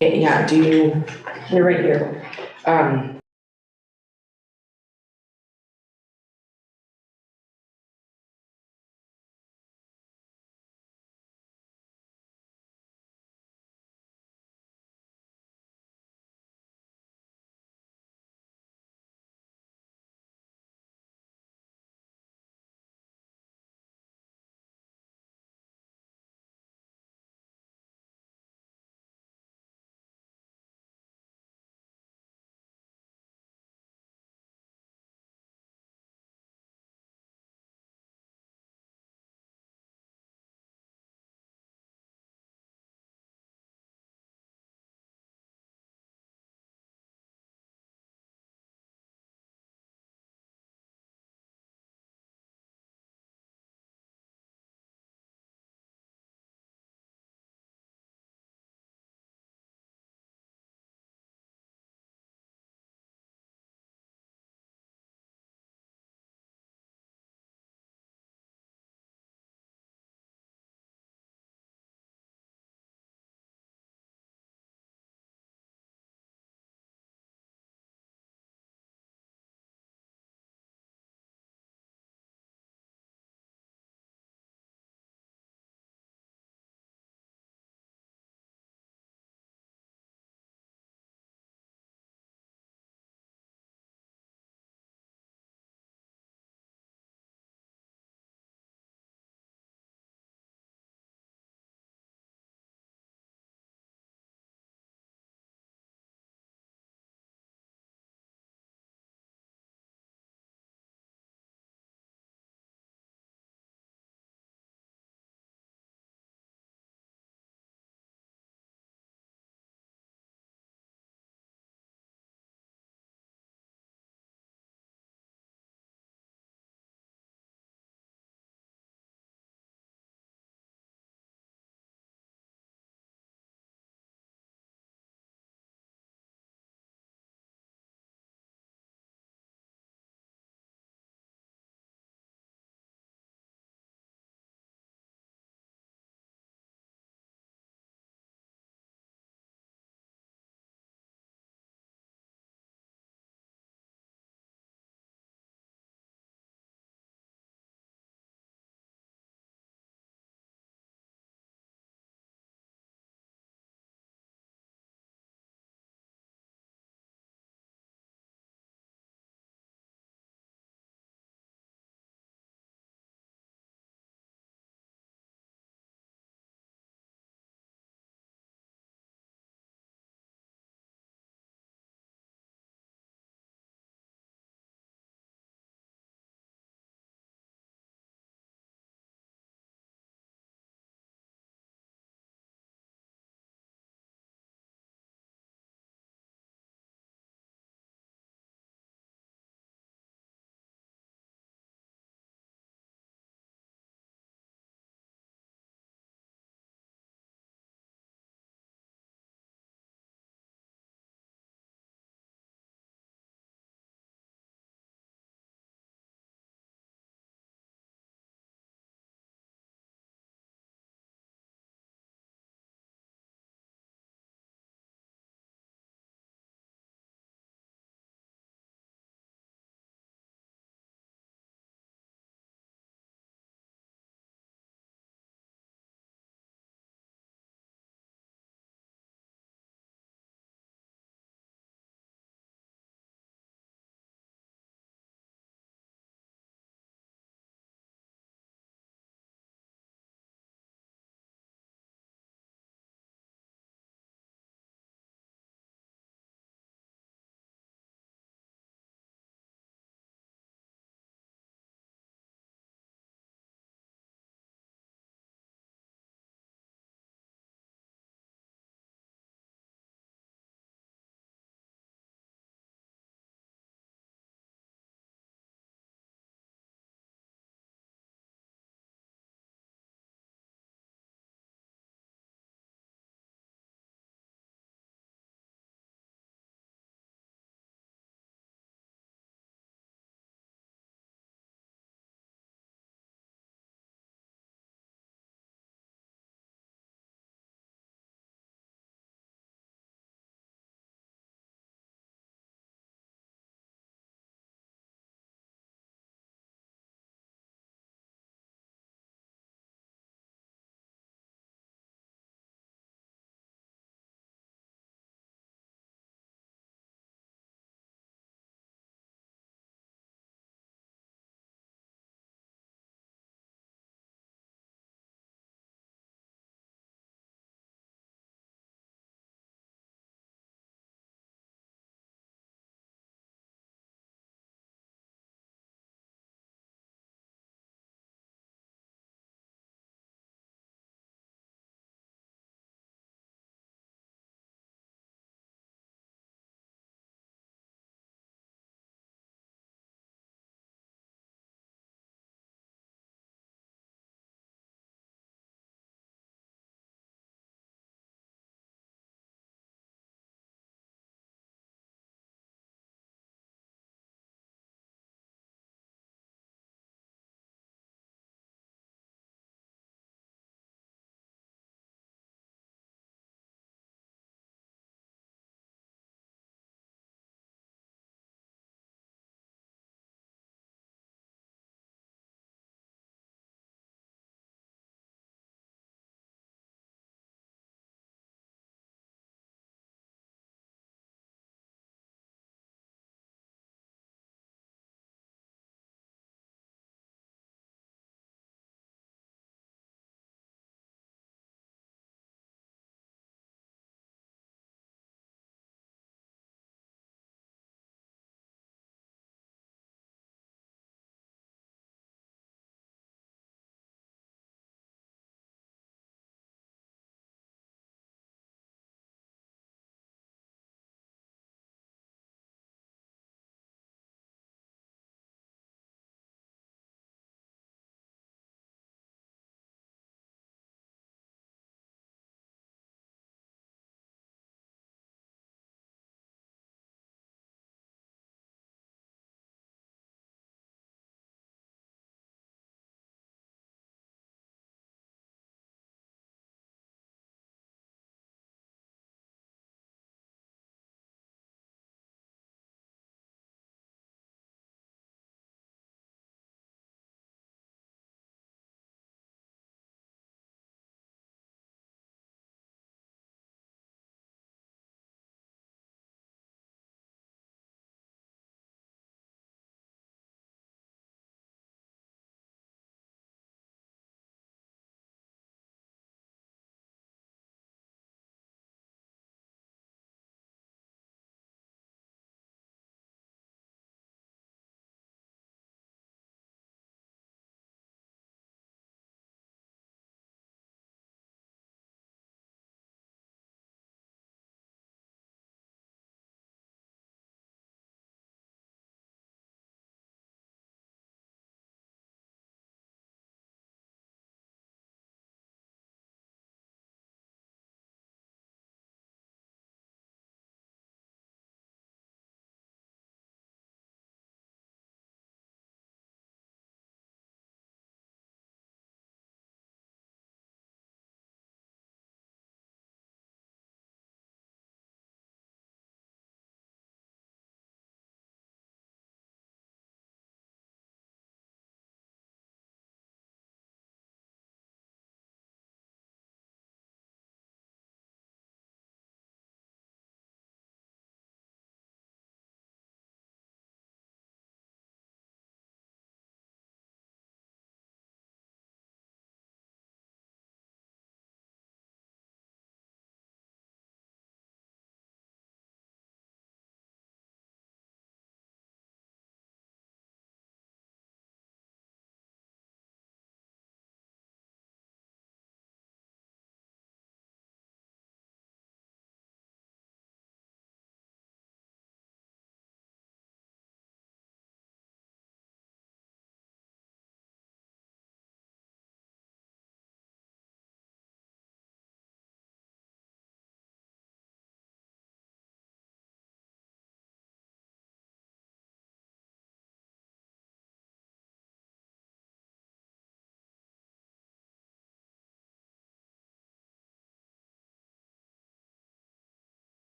Yeah, you're right here.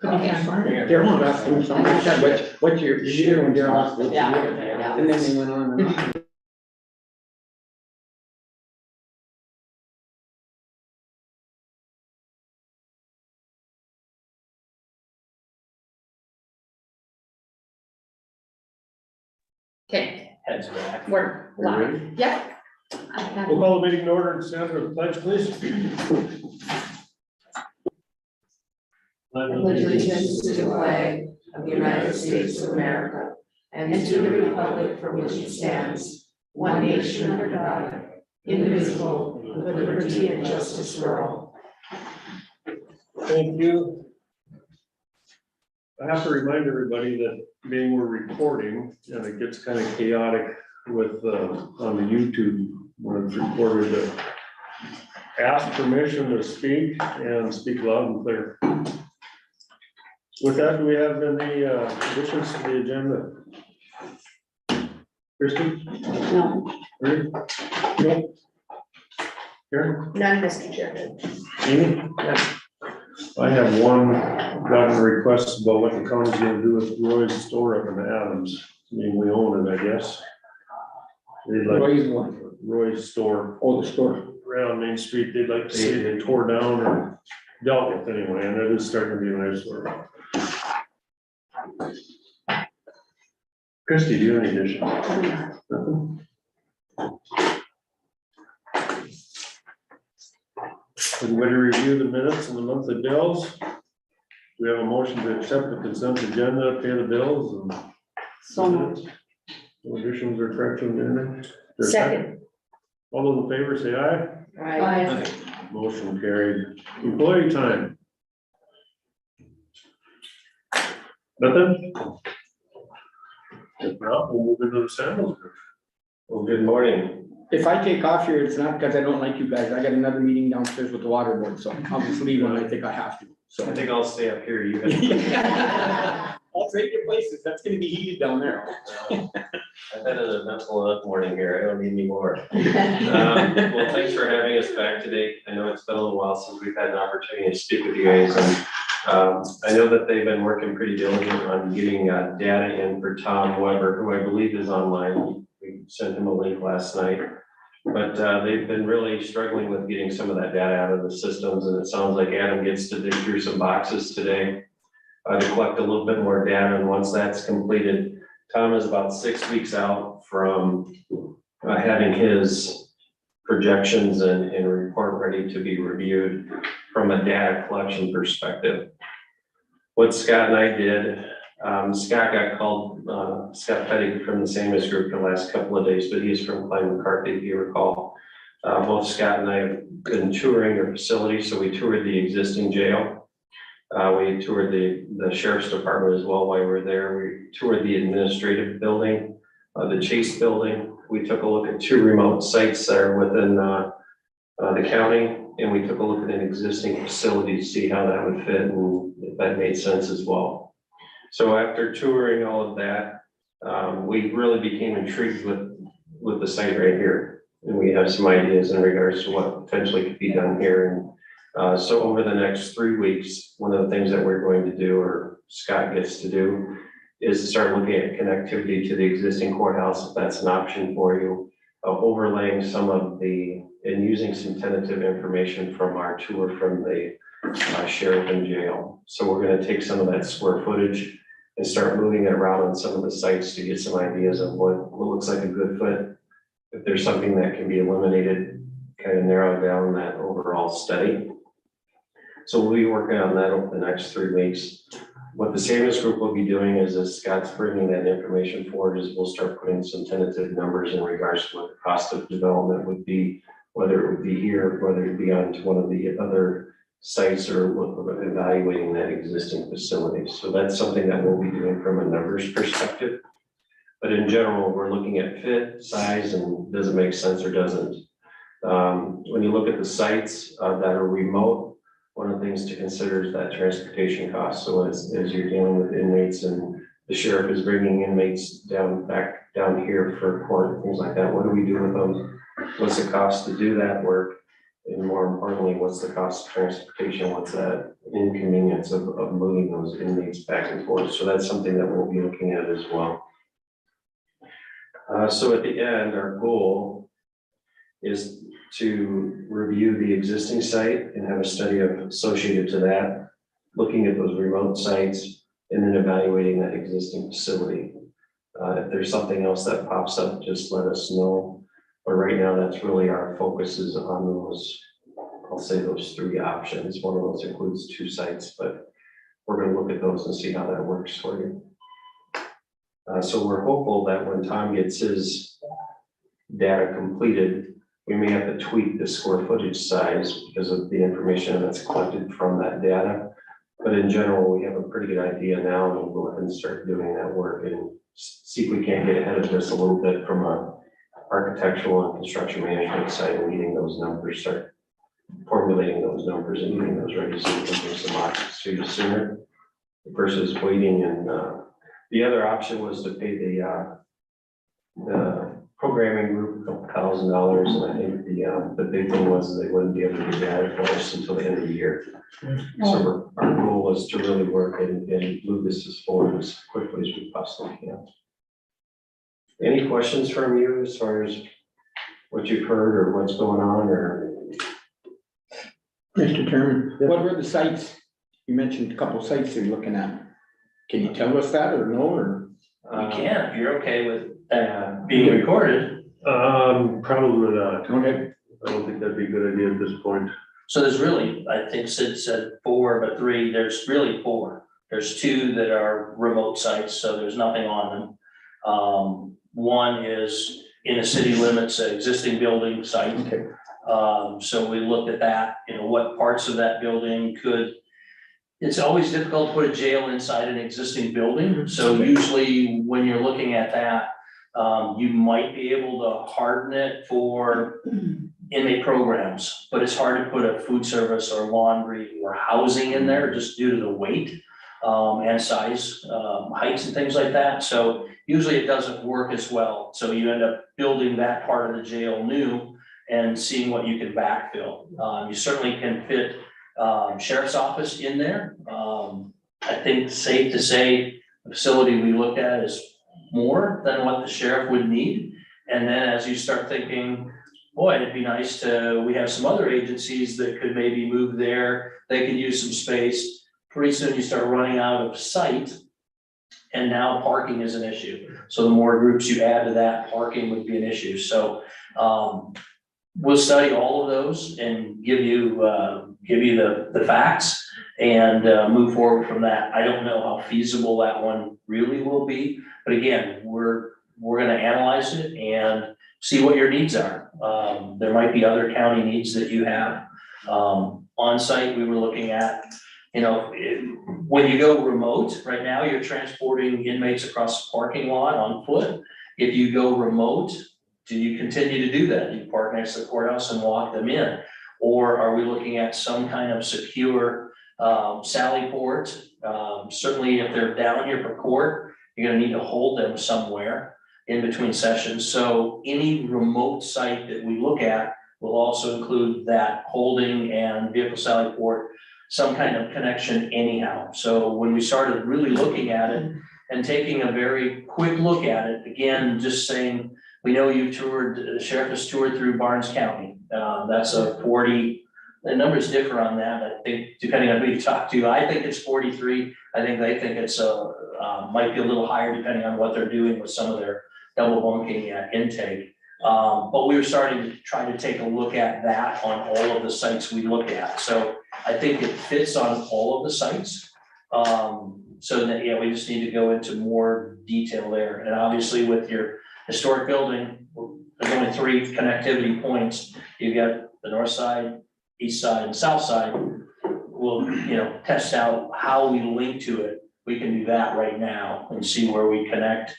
Daryl asked him something, he said, what's your year when Daryl asked him? Yeah. And then they went on and on. Okay, Heads back. we're You ready? live. Yep. I've got We'll it. call the meeting to order and stand for the pledge, please. Allegiance to the flag of the United States of America and to the republic for which it stands, one nation under God, indivisible, with liberty and justice for all. Thank you. I have to remind everybody that being we're recording, and it gets kind of chaotic with, on the YouTube, when it's recorded, to ask permission to speak and speak loud and clear. With that, do we have any additions to the agenda? Kristen? No, Ready? No? Karen? none, Mr. Chairman. Amy? I have one gotten request about what the county's gonna do with Roy's store up in Adams. I mean, we own it, I guess. They'd like Roy's one, Roy's store oh, the store. around Main Street, they'd like to see it tore down or dealt with anyway, and it is starting to be a nice store. Christie, do you have any addition? Nothing? Everybody review the minutes and the monthly bills? We have a motion to accept the consent agenda, pay the bills, and So moved. no additions or corrections in it? There's Second. All those in favor say aye. Aye. Motion carried. Employee time. Nothing? If not, we'll move into the samples group. Well, good morning. If I take off here, it's not because I don't like you guys, I got another meeting downstairs with the water board, so I'll just leave when I think I have to, so. I think I'll stay up here. You guys. I'll trade your places, that's gonna be heated down there. I've had an eventful enough morning here. I don't need any more. Well, thanks for having us back today. I know it's been a little while since we've had an opportunity to speak with you guys. And I know that they've been working pretty diligent on getting data in for Tom Weber, who I believe is online. We sent him a link last night. But they've been really struggling with getting some of that data out of the systems, and it sounds like Adam gets to dig through some boxes today to collect a little bit more data, and once that's completed, Tom is about 6 weeks out from having his projections and report ready to be reviewed from a data collection perspective. What Scott and I did, Scott got called, Scott Petty from the Samus Group the last couple of days, but he's from Klein McCarthy, if you recall. Both Scott and I have been touring their facility, so we toured the existing jail. We toured the sheriff's department as well while we were there. We toured the administrative building, the Chase building. We took a look at 2 remote sites that are within the county, and we took a look at an existing facility to see how that would fit and if that made sense as well. So after touring all of that, we really became intrigued with the site right here. And we have some ideas in regards to what potentially could be done here. And so over the next 3 weeks, one of the things that we're going to do, or Scott gets to do, is to start looking at connectivity to the existing courthouse, if that's an option for you, overlaying some of and using some tentative information from our tour from the sheriff and jail. So we're gonna take some of that square footage and start moving it around on some of the sites to get some ideas of what looks like a good fit. If there's something that can be eliminated, kind of narrow down that overall study. So we'll be working on that over the next 3 weeks. What the Samus Group will be doing is, as Scott's bringing that information forward, is we'll start putting some tentative numbers in regards to what the cost of development would be, whether it would be here, whether it be on to one of the other sites, or evaluating that existing facility. So that's something that we'll be doing from a numbers perspective. But in general, we're looking at fit, size, and does it make sense or doesn't. When you look at the sites that are remote, one of the things to consider is that transportation cost. So as you're dealing with inmates and the sheriff is bringing inmates back down here for court and things like that, what do we do with them? What's the cost to do that work? And more importantly, what's the cost of transportation? What's that inconvenience of moving those inmates back and forth? So that's something that we'll be looking at as well. So at the end, our goal is to review the existing site and have a study associated to that, looking at those remote sites and then evaluating that existing facility. If there's something else that pops up, just let us know. But right now, that's really our focus is on those, I'll say those 3 options. One of those includes 2 sites, but we're gonna look at those and see how that works for you. So we're hopeful that when Tom gets his data completed, we may have to tweak the square footage size because of the information that's collected from that data. But in general, we have a pretty good idea now, and we'll go ahead and start doing that work and see if we can't get ahead of this a little bit from a architectural and construction management side and getting those numbers, start formulating those numbers and getting those ready so we can do some options to you sooner versus waiting. And the other option was to pay the programming group $1,000, and I think the big thing was they wouldn't be able to get that for us until the end of the year. So our goal was to really work and move this forward as quickly as we possibly can. Any questions from you as far as what you've heard or what's going on, or? Mr. Chairman, what were the sites? You mentioned a couple sites you're looking at. Can you tell us that or no, or? You can, if you're okay with that being recorded. Probably not. Okay. I don't think that'd be a good idea at this point. So there's really, I think Sid said 4, but 3, there's really 4. There's 2 that are remote sites, so there's nothing on them. One is in the city limits, an existing building site. Okay. So we looked at that, what parts of that building could, it's always difficult to put a jail inside an existing building. So usually when you're looking at that, you might be able to harden it for inmate programs, but it's hard to put a food service or laundry or housing in there just due to the weight and size, heights and things like that. So usually it doesn't work as well. So you end up building that part of the jail new and seeing what you can backfill. You certainly can fit sheriff's office in there. I think safe to say the facility we looked at is more than what the sheriff would need. And then as you start thinking, boy, it'd be nice to, we have some other agencies that could maybe move there. They could use some space. Pretty soon you start running out of site, and now parking is an issue. So the more groups you add to that, parking would be an issue. So we'll study all of those and give you the facts and move forward from that. I don't know how feasible that one really will be, but again, we're gonna analyze it and see what your needs are. There might be other county needs that you have. On site, we were looking at, when you go remote, right now, you're transporting inmates across the parking lot on foot. If you go remote, do you continue to do that? You park next to the courthouse and walk them in? Or are we looking at some kind of secure sally port? Certainly if they're down here for court, you're gonna need to hold them somewhere in between sessions. So any remote site that we look at will also include that holding and vehicle sally port, some kind of connection anyhow. So when we started really looking at it and taking a very quick look at it, again, just saying, we know you've toured, the sheriff has toured through Barnes County. That's a 40, the numbers differ on that. I think depending on who you talk to, I think it's 43. I think they think it's might be a little higher depending on what they're doing with some of their double bunking intake. But we were starting to try to take a look at that on all of the sites we look at. So I think it fits on all of the sites. So that, yeah, we just need to go into more detail there. And obviously with your historic building, there's only 3 connectivity points. You've got the north side, east side, and south side. We'll, test out how we link to it. We can do that right now and see where we connect.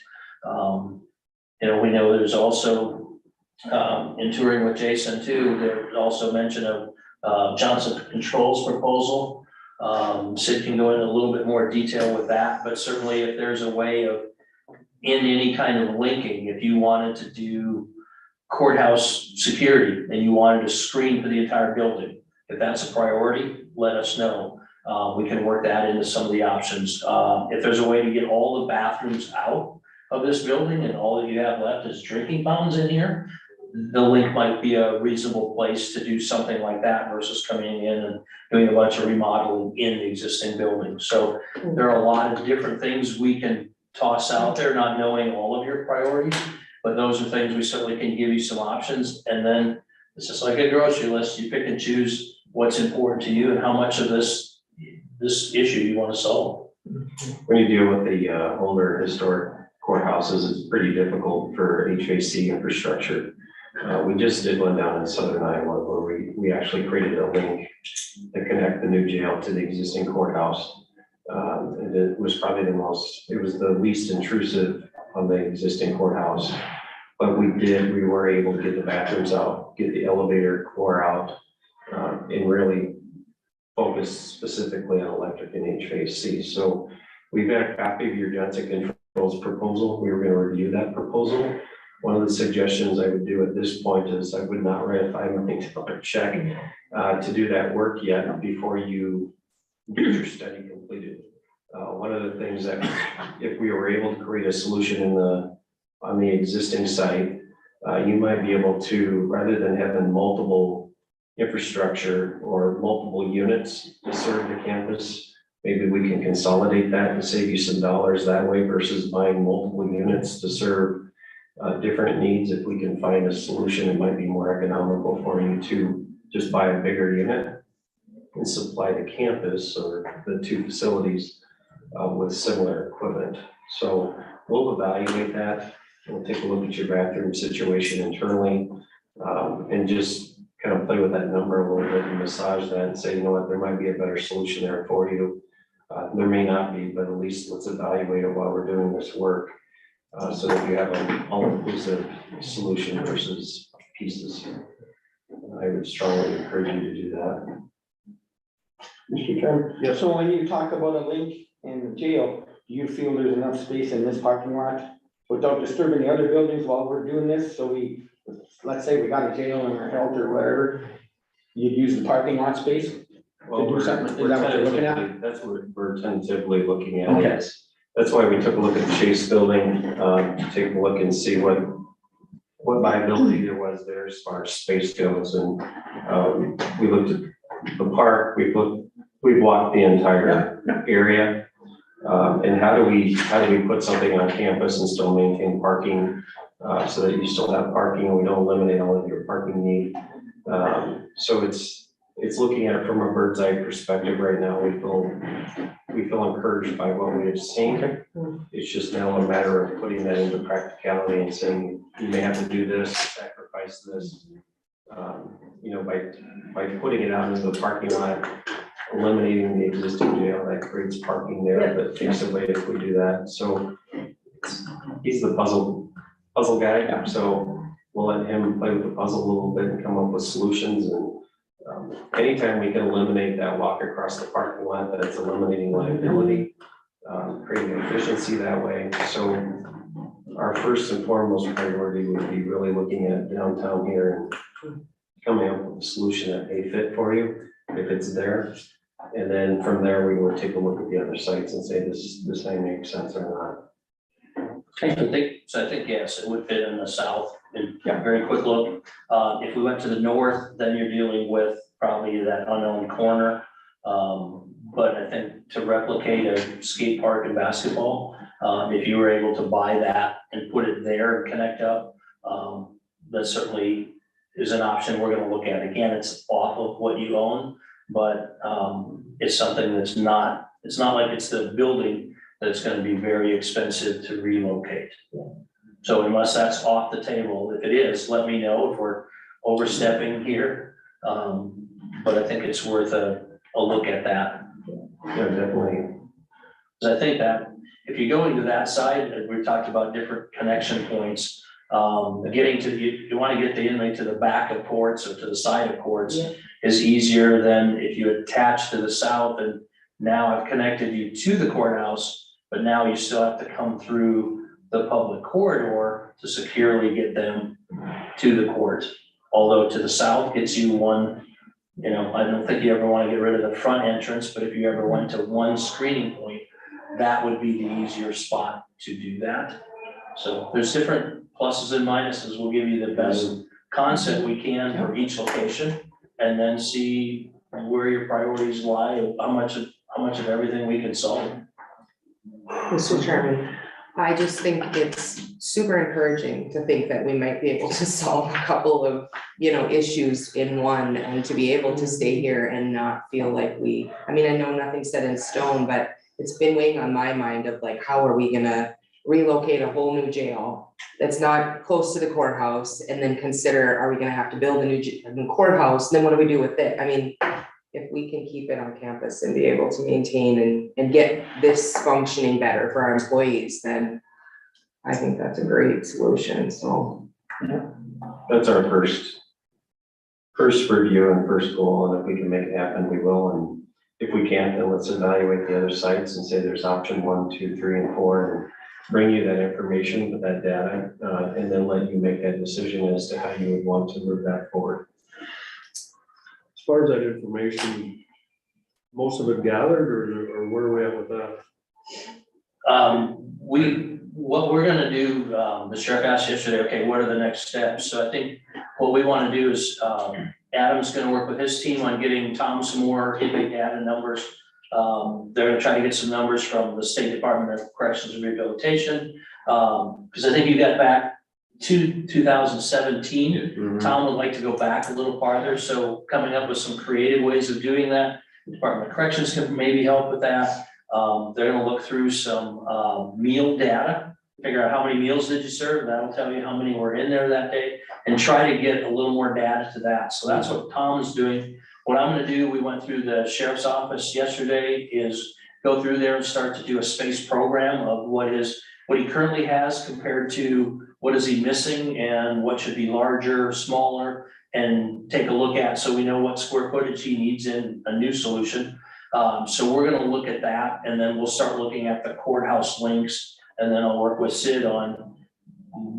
We know there's also, in touring with Jason too, there's also mention of Johnson Controls proposal. Sid can go into a little bit more detail with that, but certainly if there's a way of, in any kind of linking, if you wanted to do courthouse security and you wanted to screen for the entire building, if that's a priority, let us know. We can work that into some of the options. If there's a way to get all the bathrooms out of this building and all that you have left is drinking fountains in here, the link might be a reasonable place to do something like that versus coming in and doing a bunch of remodeling in the existing building. So there are a lot of different things we can toss out there, not knowing all of your priorities, but those are things we certainly can give you some options. And then it's just like a grocery list. You pick and choose what's important to you and how much of this issue you want to solve. When you deal with the older historic courthouses, it's pretty difficult for HVAC infrastructure. We just did one down in southern Iowa where we actually created a link to connect the new jail to the existing courthouse. And it was probably it was the least intrusive on the existing courthouse. But we were able to get the bathrooms out, get the elevator core out, and really focus specifically on electric and HVAC. So we've got a copy of your Johnson Controls proposal. We were going to review that proposal. One of the suggestions I would do at this point is I would not ratify anything or check to do that work yet before you get your study completed. One of the things that if we were able to create a solution on the existing site, you might be able to, rather than having multiple infrastructure or multiple units to serve the campus, maybe we can consolidate that and save you some dollars that way versus buying multiple units to serve different needs. If we can find a solution, it might be more economical for you to just buy a bigger unit and supply the campus or the two facilities with similar equipment. So we'll evaluate that. We'll take a look at your bathroom situation internally and just kind of play with that number a little bit and massage that and say, you know what, there might be a better solution there for you. There may not be, but at least let's evaluate it while we're doing this work so that you have an all-inclusive solution versus pieces. I would strongly encourage you to do that. Mr. Chairman? Yeah. So when you talk about a link in the jail, do you feel there's enough space in this parking lot without disturbing the other buildings while we're doing this? So let's say we got a jail in our health or whatever, you'd use the parking lot space? Well, do something. Is that what you're looking at? That's what we're tentatively looking at. Okay. That's why we took a look at the Chase building, to take a look and see what viability there was there as far as space goes. And we looked at the park, we've walked the entire area. And how do we put something on campus and still maintain parking so that you still have parking and we don't eliminate all of your parking need. So it's looking at it from a bird's eye perspective right now. We feel encouraged by what we have seen. It's just now a matter of putting that into practicality and saying, you may have to do this, sacrifice this. You know, by putting it out into the parking lot, eliminating the existing jail, that creates parking there, but takes away if we do that. So he's the puzzle guy. So we'll let him play with the puzzle a little bit and come up with solutions. And anytime we can eliminate that walk across the parking lot, that's eliminating liability, creating efficiency that way. So our first and foremost priority would be really looking at downtown here and coming up with a solution that may fit for you if it's there. And then from there, we will take a look at the other sites and say this may make sense or not. I think, yes, it would fit in the south. And very quick look. If we went to the north, then you're dealing with probably that unknown corner. But I think to replicate a skate park and basketball, if you were able to buy that and put it there and connect up, that certainly is an option we're going to look at. Again, it's off of what you own, but it's something that's not, it's not like it's the building that's going to be very expensive to relocate. So unless that's off the table, if it is, let me know if we're overstepping here. But I think it's worth a look at that. Yeah, definitely. Because I think that if you go into that side, and we've talked about different connection points, getting to, you want to get the inmate to the back of courts or to the side of courts is easier than if you attach to the south and now I've connected you to the courthouse, but now you still have to come through the public corridor to securely get them to the court. Although to the south gets you one, you know, I don't think you ever want to get rid of the front entrance, but if you ever went to one screening point, that would be the easier spot to do that. So there's different pluses and minuses. We'll give you the best concept we can for each location, and then see where your priorities lie, how much of everything we can solve. Mr. Chairman, I just think it's super encouraging to think that we might be able to solve a couple of, issues in one, and to be able to stay here and not feel like I know nothing's set in stone, but it's been weighing on my mind of like, how are we gonna relocate a whole new jail that's not close to the courthouse, and then consider, are we gonna have to build a new courthouse, and then what do we do with it? I mean, if we can keep it on campus and be able to maintain and get this functioning better for our employees, then I think that's a great solution, so. That's our first review and first goal, and if we can make it happen, we will, and if we can't, then let's evaluate the other sites and say there's option 1, 2, 3, and 4, and bring you that information with that data, and then let you make that decision as to how you would want to move that forward. As far as that information, most of it gathered, or where are we at with that? What we're gonna do, the sheriff asked yesterday, okay, what are the next steps? So I think what we wanna do is, Adam's gonna work with his team on getting Tom some more inmate data numbers. They're gonna try to get some numbers from the State Department of Corrections and Rehabilitation, because I think you got back to 2017. Tom would like to go back a little farther, so coming up with some creative ways of doing that. The Department of Corrections can maybe help with that. They're gonna look through some meal data, figure out how many meals did you serve, that'll tell you how many were in there that day, and try to get a little more data to that. So that's what Tom's doing. What I'm gonna do, we went through the sheriff's office yesterday, is go through there and start to do a space program of what he currently has compared to what is he missing and what should be larger, smaller, and take a look at, so we know what square footage he needs in a new solution. So we're gonna look at that, and then we'll start looking at the courthouse links, and then I'll work with Sid on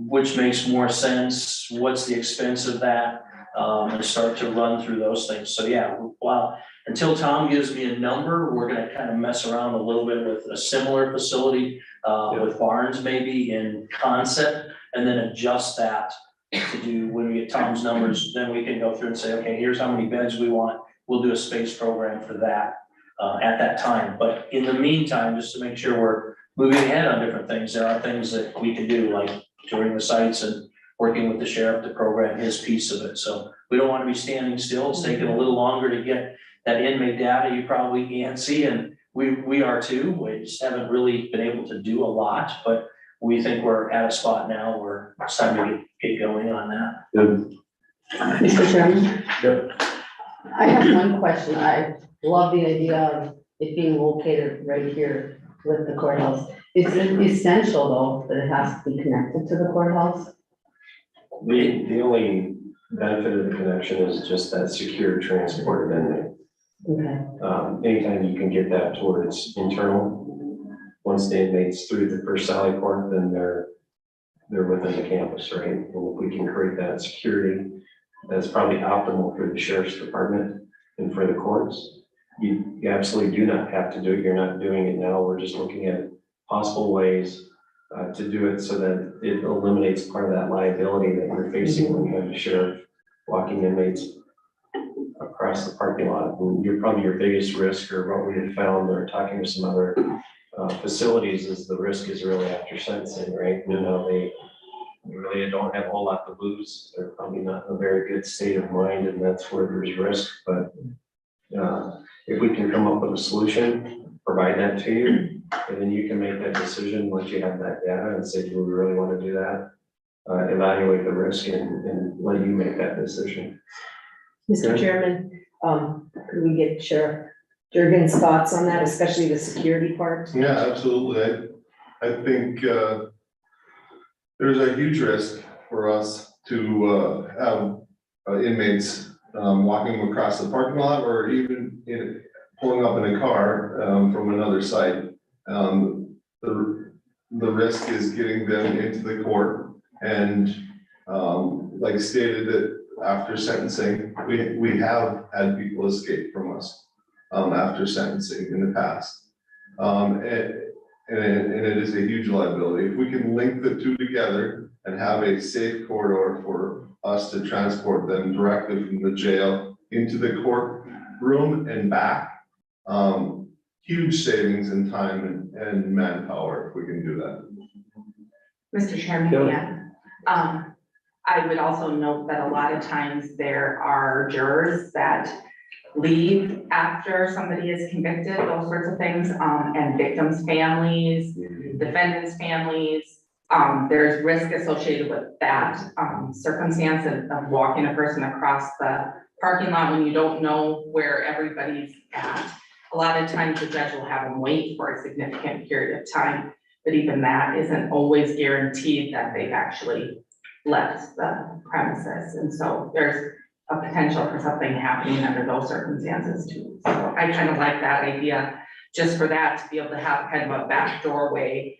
which makes more sense, what's the expense of that, and start to run through those things. So yeah, well, until Tom gives me a number, we're gonna kind of mess around a little bit with a similar facility, with barns maybe in concept, and then adjust that to do, when we get Tom's numbers, then we can go through and say, okay, here's how many beds we want. We'll do a space program for that at that time. But in the meantime, just to make sure we're moving ahead on different things, there are things that we can do, like touring the sites and working with the sheriff to program his piece of it. So we don't want to be standing still. It's taking a little longer to get that inmate data. You probably can't see, and we are too. We just haven't really been able to do a lot, but we think we're at a spot now where it's time to get going on that. Mr. Chairman, Yep. I have one question. I love the idea of it being located right here with the courthouse. Is it essential though that it has to be connected to the courthouse? The only benefit of the connection is just that secure transport of inmate. Okay. Anytime you can get that towards internal, once the inmates through the first sally port, then they're within the campus, right? And if we can create that security, that's probably optimal for the sheriff's department and for the courts. You absolutely do not have to do it. You're not doing it now. We're just looking at possible ways to do it so that it eliminates part of that liability that you're facing when you have a sheriff walking inmates across the parking lot. And your biggest risk, or what we have found, or talking to some other facilities, is the risk is really after sentencing, right? You know, they really don't have a whole lot to lose. They're probably not in a very good state of mind, and that's where there's risk. But if we can come up with a solution, provide that to you, and then you can make that decision once you have that data and say, do we really want to do that? Evaluate the risk and let you make that decision. Mr. Chairman, could we get Sheriff Durgan's thoughts on that, especially the security part? Yeah, absolutely. I think there's a huge risk for us to have inmates walking across the parking lot, or even pulling up in a car from another site. The risk is getting them into the court and like stated that after sentencing, we have had people escape from us, after sentencing in the past. And it is a huge liability. If we can link the two together and have a safe corridor for us to transport them directly from the jail into the courtroom and back, huge savings in time and manpower if we can do that. Mr. Chairman, yeah. I would also note that a lot of times there are jurors that leave after somebody is convicted, those sorts of things, and victims' families, defendants' families. There's risk associated with that circumstance of walking a person across the parking lot when you don't know where everybody's at. A lot of times the judge will have them wait for a significant period of time, but even that isn't always guaranteed that they've actually left the premises. And so there's a potential for something happening under those circumstances too. So I kind of like that idea, just for that, to be able to have kind of a back doorway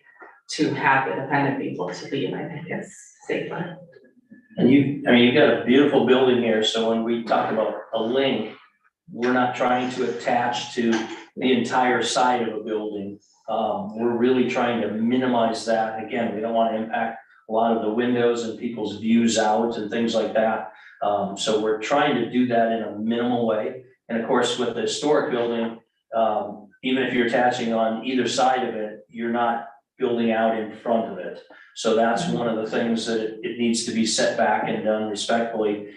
to have the defendant be able to leave. I think it's safer. And you've got a beautiful building here, so when we talk about a link, we're not trying to attach to the entire side of a building. We're really trying to minimize that. Again, we don't want to impact a lot of the windows and people's views out and things like that. So we're trying to do that in a minimal way. And of course, with the historic building, even if you're attaching on either side of it, you're not building out in front of it. So that's one of the things that it needs to be set back and done respectfully.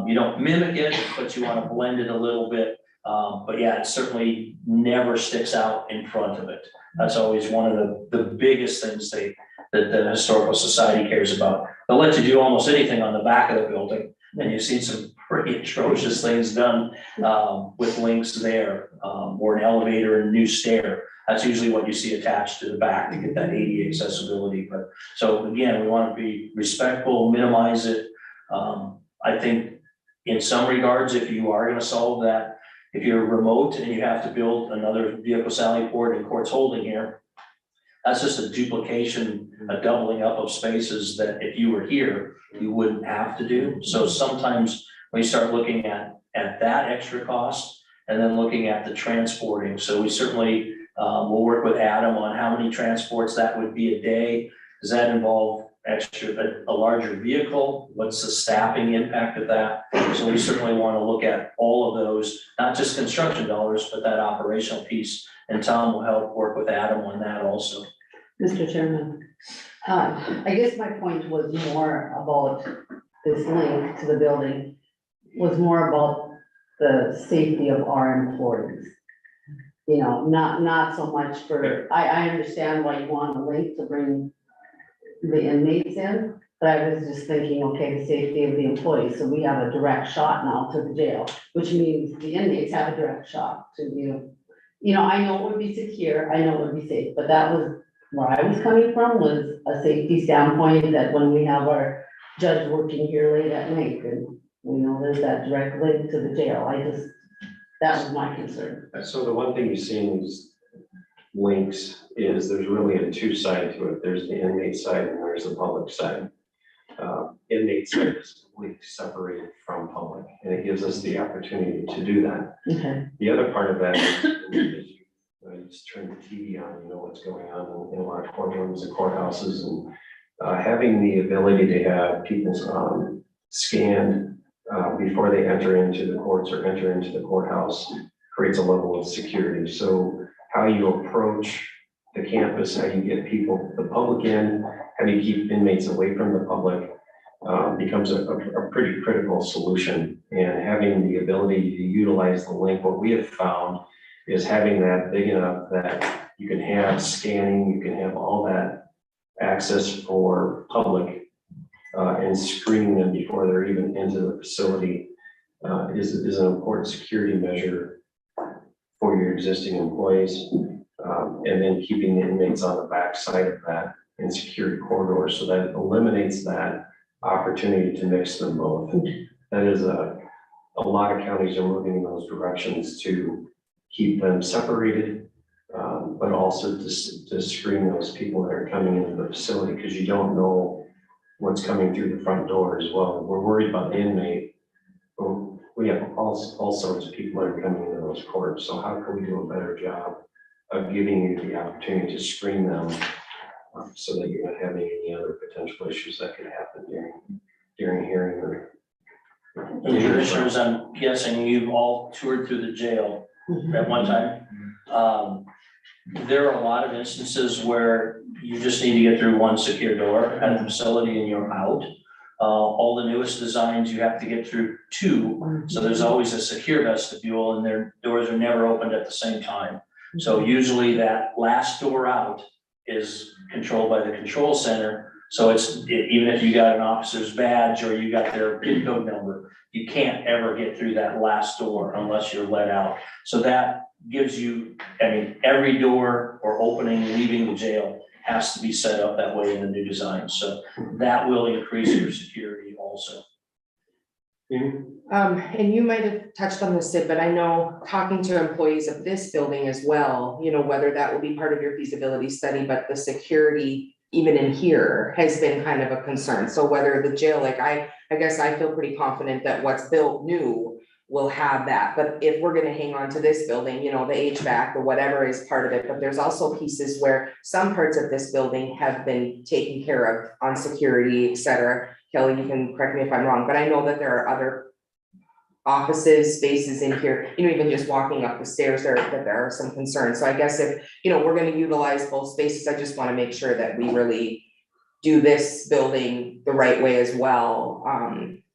You don't mimic it, but you want to blend it a little bit. But yeah, it certainly never sticks out in front of it. That's always one of the biggest things that the Historical Society cares about. They'll let you do almost anything on the back of the building, and you've seen some pretty atrocious things done with links there, or an elevator and new stair. That's usually what you see attached to the back to get that ADA accessibility. But so again, we want to be respectful, minimize it. I think in some regards, if you are going to solve that, if you're remote and you have to build another vehicle sally port and courts holding here, that's just a duplication, a doubling up of spaces that if you were here, you wouldn't have to do. So sometimes we start looking at that extra cost and then looking at the transporting. So we certainly we'll work with Adam on how many transports that would be a day. Does that involve a larger vehicle? What's the staffing impact of that? So we certainly want to look at all of those, not just construction dollars, but that operational piece. And Tom will help work with Adam on that also. Mr. Chairman, I guess my point was more about this link to the building, was more about the safety of our employees. You know, not so much for, I understand why you want a link to bring the inmates in, but I was just thinking, okay, the safety of the employees, so we have a direct shot now to the jail, which means the inmates have a direct shot to you. You know, I know it would be secure, I know it would be safe, but that was where I was coming from, was a safety standpoint, that when we have our judge working here late at night, and you know, there's that direct link to the jail. That was my concern. So the one thing you see in these links is there's really a two-side to it. There's the inmate side and there's the public side. Inmate side is completely separated from public, and it gives us the opportunity to do that. Okay. The other part of that is you just turn the TV on, you know what's going on in large courtrooms and courthouses, and having the ability to have people scanned before they enter into the courts or enter into the courthouse creates a level of security. So how you approach the campus, how you get people, the public in, how you keep inmates away from the public becomes a pretty critical solution. And having the ability to utilize the link, what we have found is having that big enough that you can have scanning, you can have all that access for public and screening them before they're even into the facility is an important security measure for your existing employees. And then keeping the inmates on the back side of that in security corridors, so that it eliminates that opportunity to mix them both. That is a lot of counties are moving in those directions to keep them separated, but also to screen those people that are coming into the facility, because you don't know what's coming through the front door as well. We're worried about the inmate. But we have all sorts of people that are coming into those courts, so how can we do a better job of giving you the opportunity to screen them so that you're not having any other potential issues that could happen during hearing or. And Commissioners, I'm guessing you've all toured through the jail at one time. There are a lot of instances where you just need to get through one secure door at the facility and you're out. All the newest designs, you have to get through two, so there's always a secure vestibule and their doors are never opened at the same time. So usually that last door out is controlled by the control center. So even if you got an officer's badge or you got their PIN code number, you can't ever get through that last door unless you're let out. So that gives you, I mean, every door or opening, leaving the jail has to be set up that way in the new design. So that will increase your security also. And you might have touched on this, Sid, but I know talking to employees of this building as well, you know, whether that will be part of your feasibility study, but the security even in here has been kind of a concern. So whether the jail, like I guess I feel pretty confident that what's built new will have that. But if we're gonna hang on to this building, you know, the HVAC or whatever is part of it, but there's also pieces where some parts of this building have been taken care of on security, et cetera. Kelly, you can correct me if I'm wrong, but I know that there are other offices, spaces in here, you know, even just walking up the stairs there, that there are some concerns. So I guess if, you know, we're gonna utilize both spaces, I just wanna make sure that we really do this building the right way as well.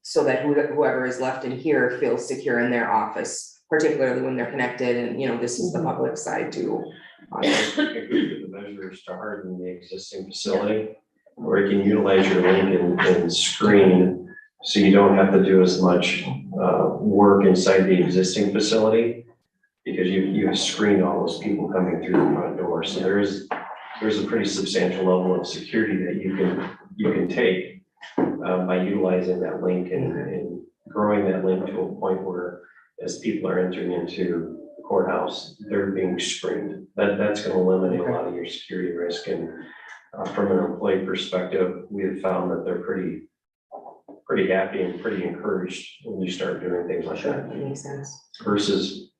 So that whoever is left in here feels secure in their office, particularly when they're connected and, you know, this is the public side too. The measures to harden the existing facility, where you can utilize your link and screen, so you don't have to do as much work inside the existing facility, because you have screened all those people coming through the front door. So there's a pretty substantial level of security that you can take by utilizing that link and growing that link to a point where, as people are entering into the courthouse, they're being screened. That's going to eliminate a lot of your security risk. And from an employee perspective, we have found that they're pretty happy and pretty encouraged when you start doing things like that. That makes sense. Versus,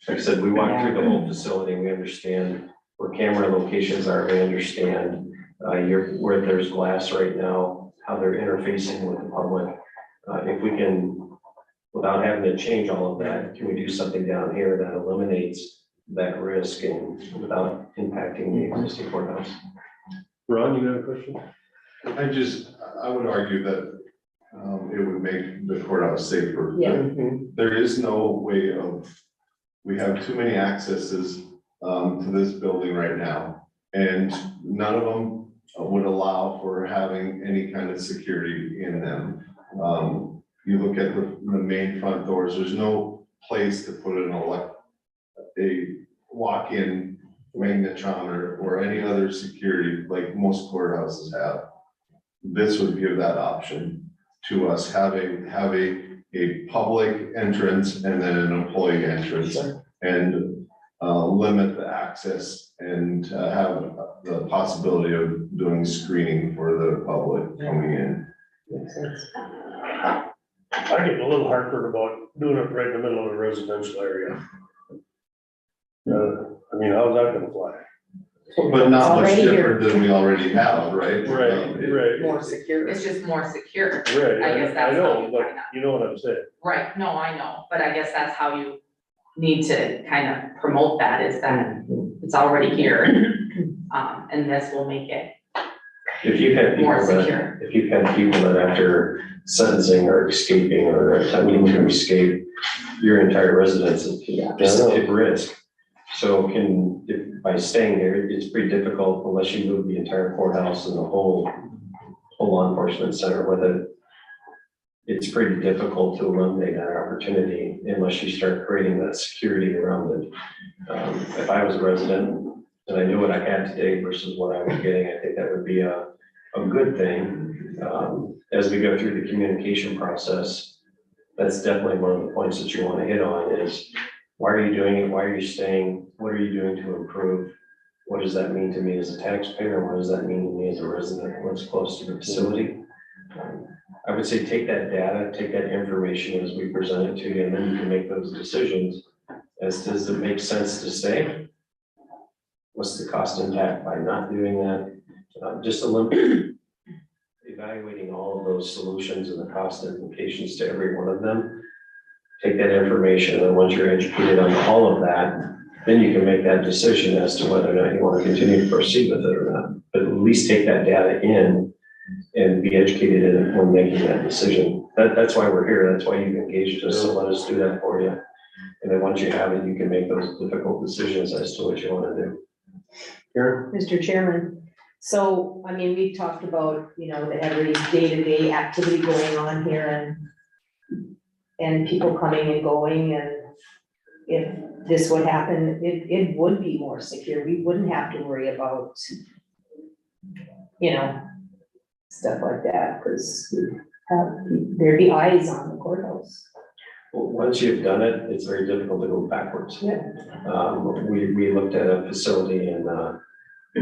like I said, we walk through the whole facility, we understand where camera locations are, we understand where there's glass right now, how they're interfacing with the public. If we can, without having to change all of that, can we do something down here that eliminates that risk and without impacting the existing courthouse? Ron, you got a question? I would argue that it would make the courthouse safer. Yeah. There is no way we have too many accesses to this building right now. And none of them would allow for having any kind of security in them. You look at the main front doors, there's no place to put a walk-in magnetron or any other security like most courthouses have. This would give that option to us, have a public entrance and then an employee entrance, and limit the access and have the possibility of doing screening for the public coming in. Makes sense. I get a little heartburn about doing it right in the middle of a residential area. I mean, how's that gonna fly? But not much Already here. different than we already have, right? Right. More secure. It's just more secure. Right, I guess I that's how know, you but find out. you know what I'm saying. Right, no, I know, but I guess that's how you need to kind of promote that, is that it's already here. And this will make it If you've had more people secure. if you've had people that after sentencing or escaping or attempting to escape, your entire residence is at risk. So by staying here, it's pretty difficult unless you move the entire courthouse and the whole law enforcement center with it. It's pretty difficult to eliminate that opportunity unless you start creating that security around it. If I was a resident and I knew what I had today versus what I was getting, I think that would be a good thing. As we go through the communication process, that's definitely one of the points that you want to hit on is, why are you doing it? Why are you staying? What are you doing to improve? What does that mean to me as a taxpayer? What does that mean to me as a resident that lives close to the facility? I would say take that data, take that information as we present it to you, and then you can make those decisions. As does it make sense to stay? What's the cost impact by not doing that? Just evaluating all of those solutions and the cost implications to every one of them. Take that information, and once you're educated on all of that, then you can make that decision as to whether or not you want to continue to proceed with it or not. But at least take that data in and be educated in it when making that decision. That's why we're here. That's why you've engaged us. So let us do that for you. And then once you have it, you can make those difficult decisions as to what you want to do. Karen? Mr. Chairman, so, I mean, we've talked about, you know, the every day-to-day activity going on here and people coming and going, and if this would happen, it would be more secure. We wouldn't have to worry about, you know, stuff like that, because there'd be eyes on the courthouse. Well, once you've done it, it's very difficult to go backwards. Yeah. We looked at a facility in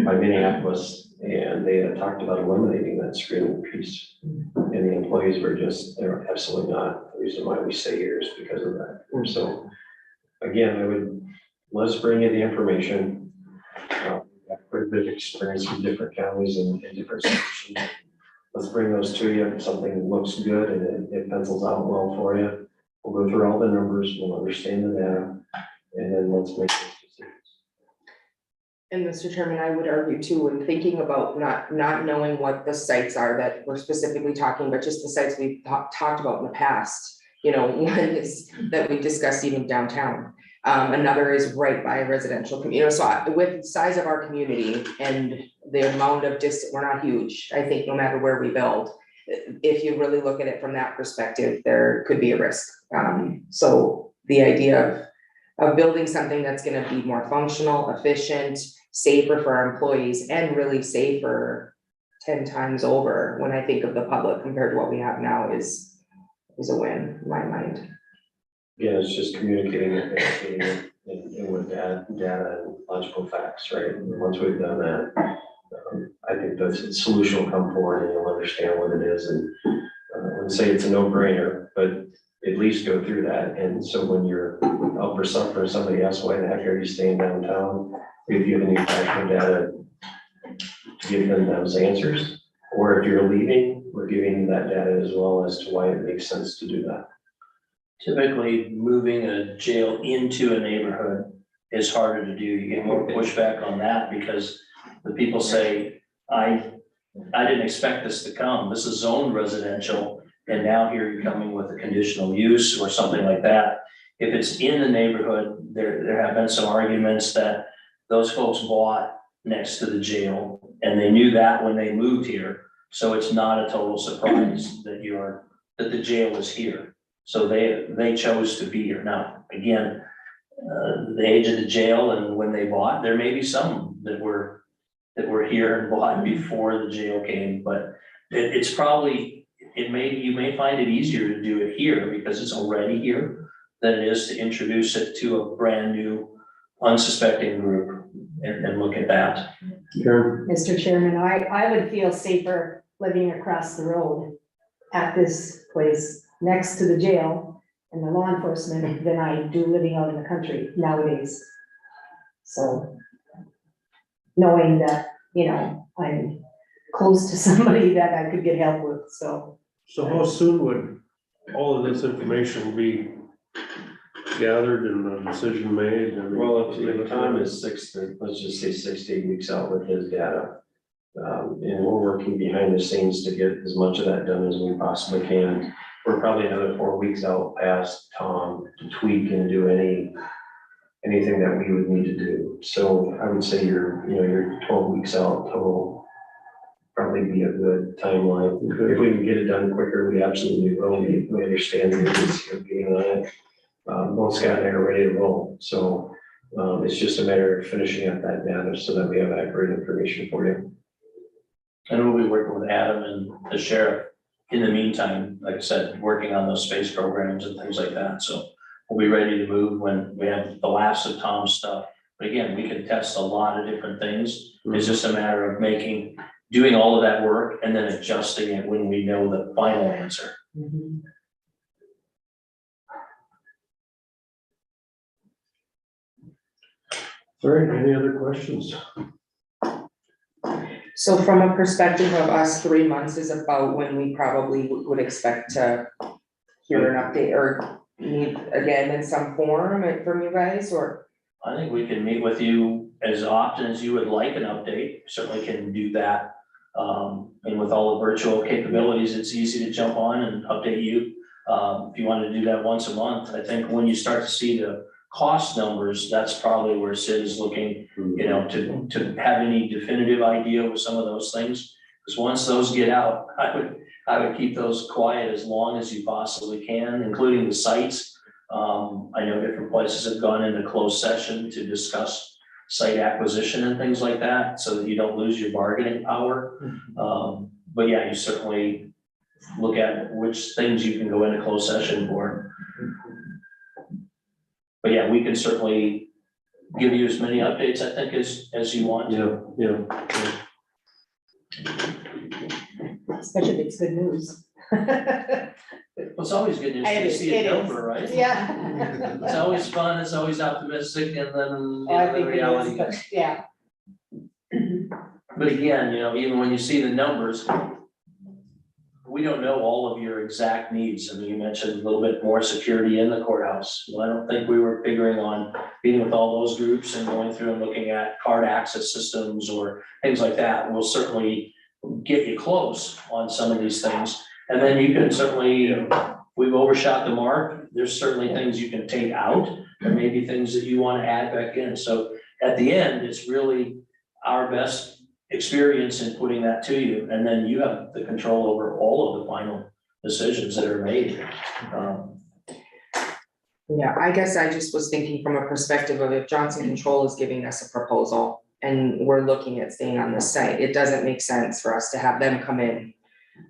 by Minneapolis, and they had talked about eliminating that screening piece. And the employees were they're absolutely not. The reason why we stay here is because of that. So again, let's bring you the information. We've got quite a bit of experience with different counties and different solutions. Let's bring those to you. If something looks good and it pencils out well for you, we'll go through all the numbers, we'll understand the data, and then let's make those decisions. And Mr. Chairman, I would argue too, when thinking about not knowing what the sites are that we're specifically talking, but just the sites we've talked about in the past. You know, one is that we discussed even downtown. Another is right by a residential community. So with the size of our community and the amount of distance, we're not huge. I think no matter where we build, if you really look at it from that perspective, there could be a risk. So the idea of building something that's going to be more functional, efficient, safer for our employees, and really safer 10 times over when I think of the public compared to what we have now is a win in my mind. Yeah, it's just communicating it, educating it, and with data and logical facts, right? And once we've done that, I think the solution will come forward and you'll understand what it is. And I wouldn't say it's a no-brainer, but at least go through that. And so when you're up for something, somebody asks, why the heck are you staying downtown? We've given you factual data to give them those answers. Or if you're leaving, we're giving you that data as well as to why it makes sense to do that. Typically, moving a jail into a neighborhood is harder to do. You get more pushback on that because the people say, I didn't expect this to come. This is zoned residential. And now here you're coming with a conditional use or something like that. If it's in the neighborhood, there have been some arguments that those folks bought next to the jail and they knew that when they moved here. So it's not a total surprise that the jail is here. So they chose to be here. Now, again, the age of the jail and when they bought, there may be some that were here and bought before the jail came, but it's probably, you may find it easier to do it here because it's already here than it is to introduce it to a brand new unsuspecting group and look at that. Karen? Mr. Chairman, I would feel safer living across the road at this place next to the jail and the law enforcement than I do living out in the country nowadays. So knowing that, you know, I'm close to somebody that I could get help with, so. So how soon would all of this information be gathered and a decision made? Well, if Tom is let's just say 6 to 8 weeks out with his data. And we're working behind the scenes to get as much of that done as we possibly can. We're probably another 4 weeks out past Tom to tweak and do anything that we would need to do. So I would say you're 12 weeks out total. Probably be a good timeline. If we can get it done quicker, we absolutely will. We understand the urgency of getting on it. Both Scott and I are ready to roll. So it's just a matter of finishing up that data so that we have accurate information for you. And we'll be working with Adam and the sheriff in the meantime, like I said, working on those space programs and things like that. So we'll be ready to move when we have the last of Tom's stuff. But again, we can test a lot of different things. It's just a matter of doing all of that work and then adjusting it when we know the final answer. All right, any other questions? So from a perspective of us, 3 months is about when we probably would expect to hear an update or need again in some form from you guys, or? I think we can meet with you as often as you would like an update, certainly can do that. And with all the virtual capabilities, it's easy to jump on and update you. If you wanted to do that once a month, I think when you start to see the cost numbers, that's probably where Sid is looking, you know, to have any definitive idea with some of those things. Because once those get out, I would keep those quiet as long as you possibly can, including the sites. I know different places have gone into closed session to discuss site acquisition and things like that, so that you don't lose your bargaining power. But yeah, you certainly look at which things you can go into closed session for. But yeah, we can certainly give you as many updates, I think, as you want. Yeah. Especially if it's good news. It's always good news It to is, see it a is. number, right? Yeah. It's always fun, it's always optimistic, and then I the think it reality is, gets. but yeah. But again, you know, even when you see the numbers, we don't know all of your exact needs. I mean, you mentioned a little bit more security in the courthouse. Well, I don't think we were figuring on meeting with all those groups and going through and looking at card access systems or things like that. We'll certainly get you close on some of these things. And then you can certainly, if we've overshot the mark, there's certainly things you can take out and maybe things that you want to add back in. So at the end, it's really our best experience in putting that to you, and then you have the control over all of the final decisions that are made. Yeah, I guess I just was thinking from a perspective of if Johnson Control is giving us a proposal and we're looking at staying on the site, it doesn't make sense for us to have them come in,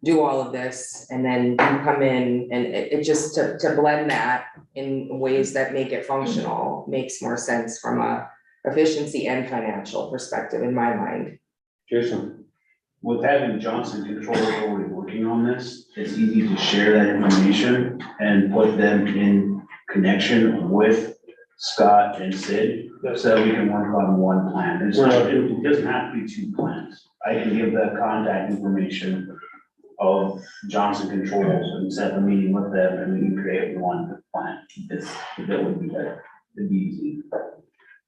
do all of this, and then you come in and it just to blend that in ways that make it functional makes more sense from a efficiency and financial perspective in my mind. Jason? With having Johnson Controls already working on this, it's easy to share that information and put them in connection with Scott and Sid, so that we can work on one plan. It doesn't have to be two plans. I can give the contact information of Johnson Controls and set the meeting with them, and we can create one plan. That would be better. It'd be easy.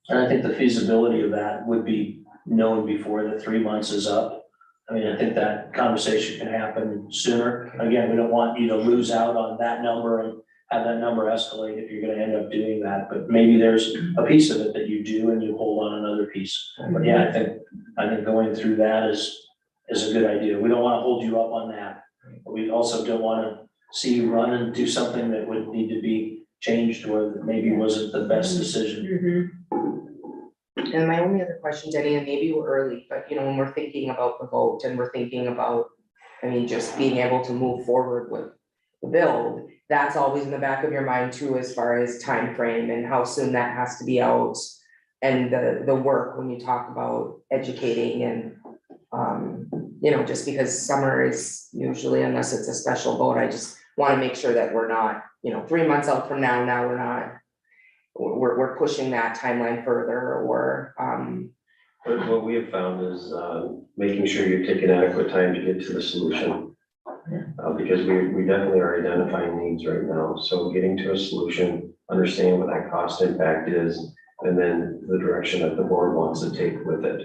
And I think the feasibility of that would be known before the 3 months is up. I mean, I think that conversation can happen sooner. Again, we don't want you to lose out on that number and have that number escalate if you're gonna end up doing that. But maybe there's a piece of it that you do and you hold on another piece. But yeah, I think going through that is a good idea. We don't wanna hold you up on that. But we also don't wanna see you run and do something that would need to be changed or that maybe wasn't the best decision. And my only other question, Denny, and maybe we're early, but you know, when we're thinking about the vote and we're thinking about, I mean, just being able to move forward with the build, that's always in the back of your mind too, as far as time frame and how soon that has to be out. And the work when you talk about educating and, you know, just because summer is usually, unless it's a special vote, I just want to make sure that we're not, you know, 3 months out from now we're not, we're pushing that timeline further or, What we have found is making sure you're taking adequate time to get to the solution. Because we definitely are identifying needs right now. So getting to a solution, understanding what that cost impact is, and then the direction that the board wants to take with it.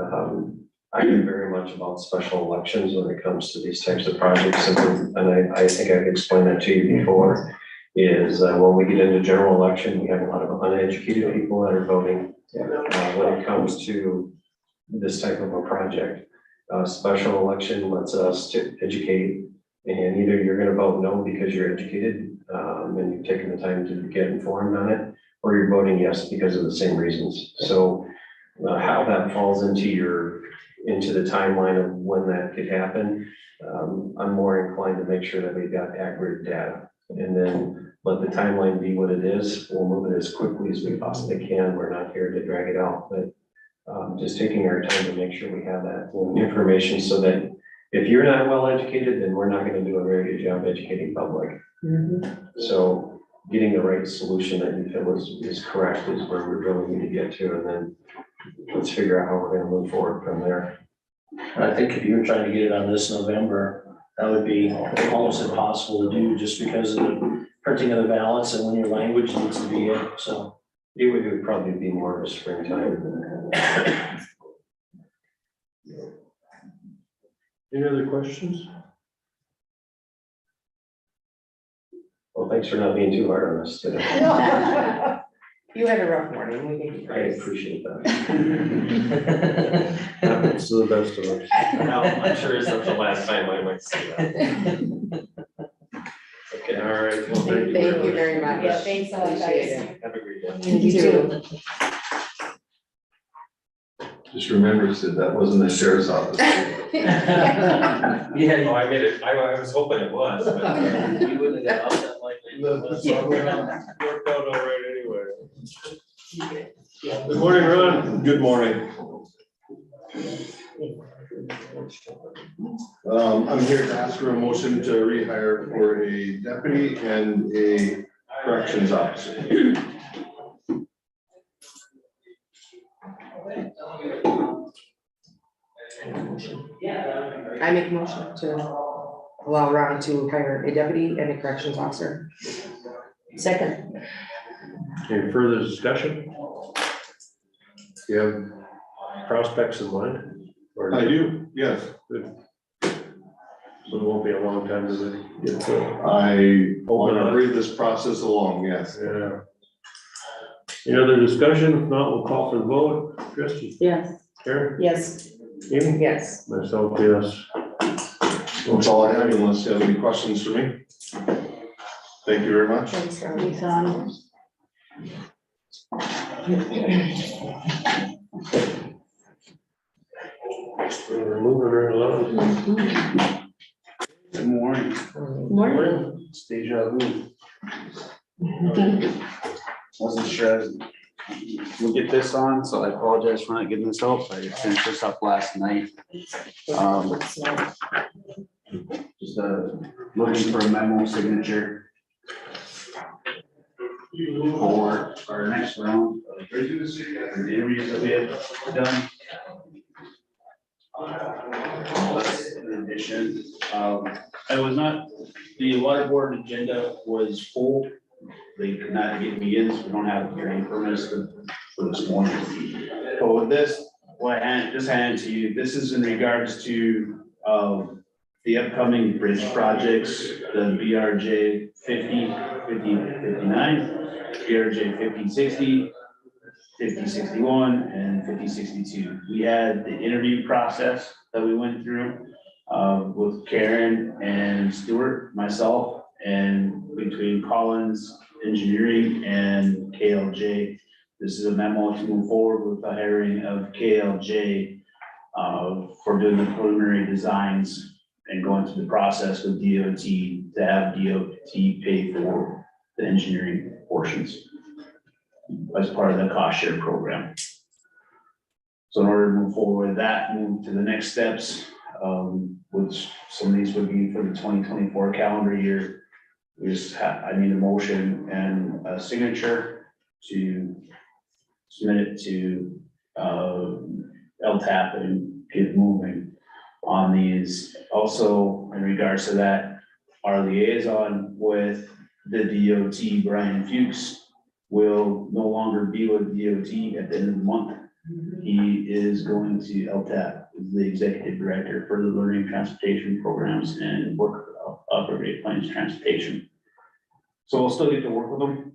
I am very much about special elections when it comes to these types of projects. And I think I've explained that to you before, is when we get into general election, we have a lot of uneducated people that are voting. When it comes to this type of a project, special election lets us to educate, and either you're gonna vote no because you're educated, and you've taken the time to get informed on it, or you're voting yes because of the same reasons. So how that falls into the timeline of when that could happen, I'm more inclined to make sure that we've got accurate data. And then let the timeline be what it is. We'll move it as quickly as we possibly can. We're not here to drag it out, but just taking our time to make sure we have that information so that if you're not well educated, then we're not gonna do a very good job educating public. So getting the right solution that you feel is correct is where we really need to get to, and then let's figure out how we're gonna move forward from there. And I think if you were trying to get it on this November, that would be almost impossible to do just because of the printing of the ballots and when your language needs to be in, so. It would probably be more of a springtime. Any other questions? Well, thanks for not being too hard on us today. You had a rough morning, we gave you I praise. appreciate that. Happens to the best of us. Now, I'm sure it's not the last time I might say that. Okay, All right, well, thank you Thank you very very much. Yeah, thanks a lot, Appreciate guys. it. have a great day. You too. Just remember, Sid, that wasn't the sheriff's office. Yeah. Oh, I made it, I was hoping it was, but. You wouldn't have got out that likely. Worked out all right anyway. Good morning, Ron. Good morning. I'm here to ask for a motion to rehire for a deputy and a corrections officer. I make a motion to allow Ron to hire a deputy and a corrections officer. Second. Any further discussion? Do you have prospects in mind? Or I do, yes. So it won't be a long time to get to. I want to hurry this process along, yes. Yeah. Any other discussion? If not, we'll call for the vote. Christie, Yes. Karen, Yes. Amy, Yes. myself, yes. That's all I have unless you have any questions for me. Thank you very much. Thanks, Ron. We're moving right along. Good morning. Morning. It's deja vu. Wasn't sure we'll get this on, so I apologize for not getting this out. I finished this up last night. Just looking for a memo signature for our next round of interviews that we have done. In addition, I was not, the water board agenda was full. They could not get me in, so we don't have hearing permits for this morning. But with this, what I just handed to you, this is in regards to the upcoming bridge projects, the BRJ 50, 59, BRJ 5060, 5061, and 5062. We had the interview process that we went through with Karen and Stuart, myself, and between Collins Engineering and KLJ. This is a memo to move forward with the hiring of KLJ for doing the preliminary designs and going through the process with DOT to have DOT pay for the engineering portions as part of the cost share program. So in order to move forward with that, move to the next steps, which some of these would be for the 2024 calendar year. We just have, I need a motion and a signature to submit it to LTAP and get moving on these. Also, in regards to that, our liaison with the DOT, Brian Fuchs, will no longer be with DOT at the end of the month. He is going to LTAP, as the executive director for the learning transportation programs and work Upper Great Plains Transportation. So we'll still get to work with them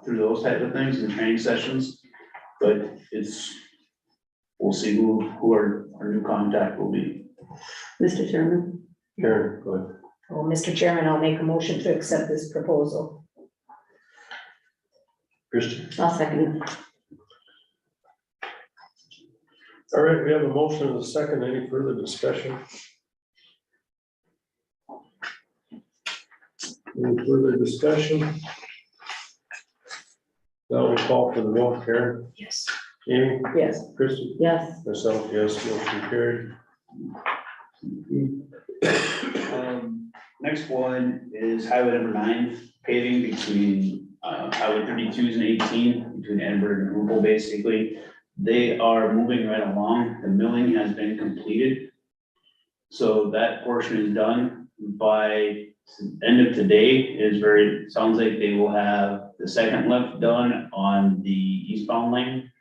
through those type of things and training sessions, but we'll see who our new contact will be. Mr. Chairman. Karen, go ahead. Well, Mr. Chairman, I'll make a motion to accept this proposal. Christie. I'll second. All right, we have a motion and a second. Any further discussion? Any further discussion? Now we'll call for the vote. Karen, Yes. Amy, Yes. Christie, Yes, myself, yes, motion carried. Next one is highway number 9, paving between, highway 32s and 18, between Edinburgh and Rupel, basically. They are moving right along, the milling has been completed. So that portion is done by end of today is very, sounds like they will have the second lift done on the eastbound lane.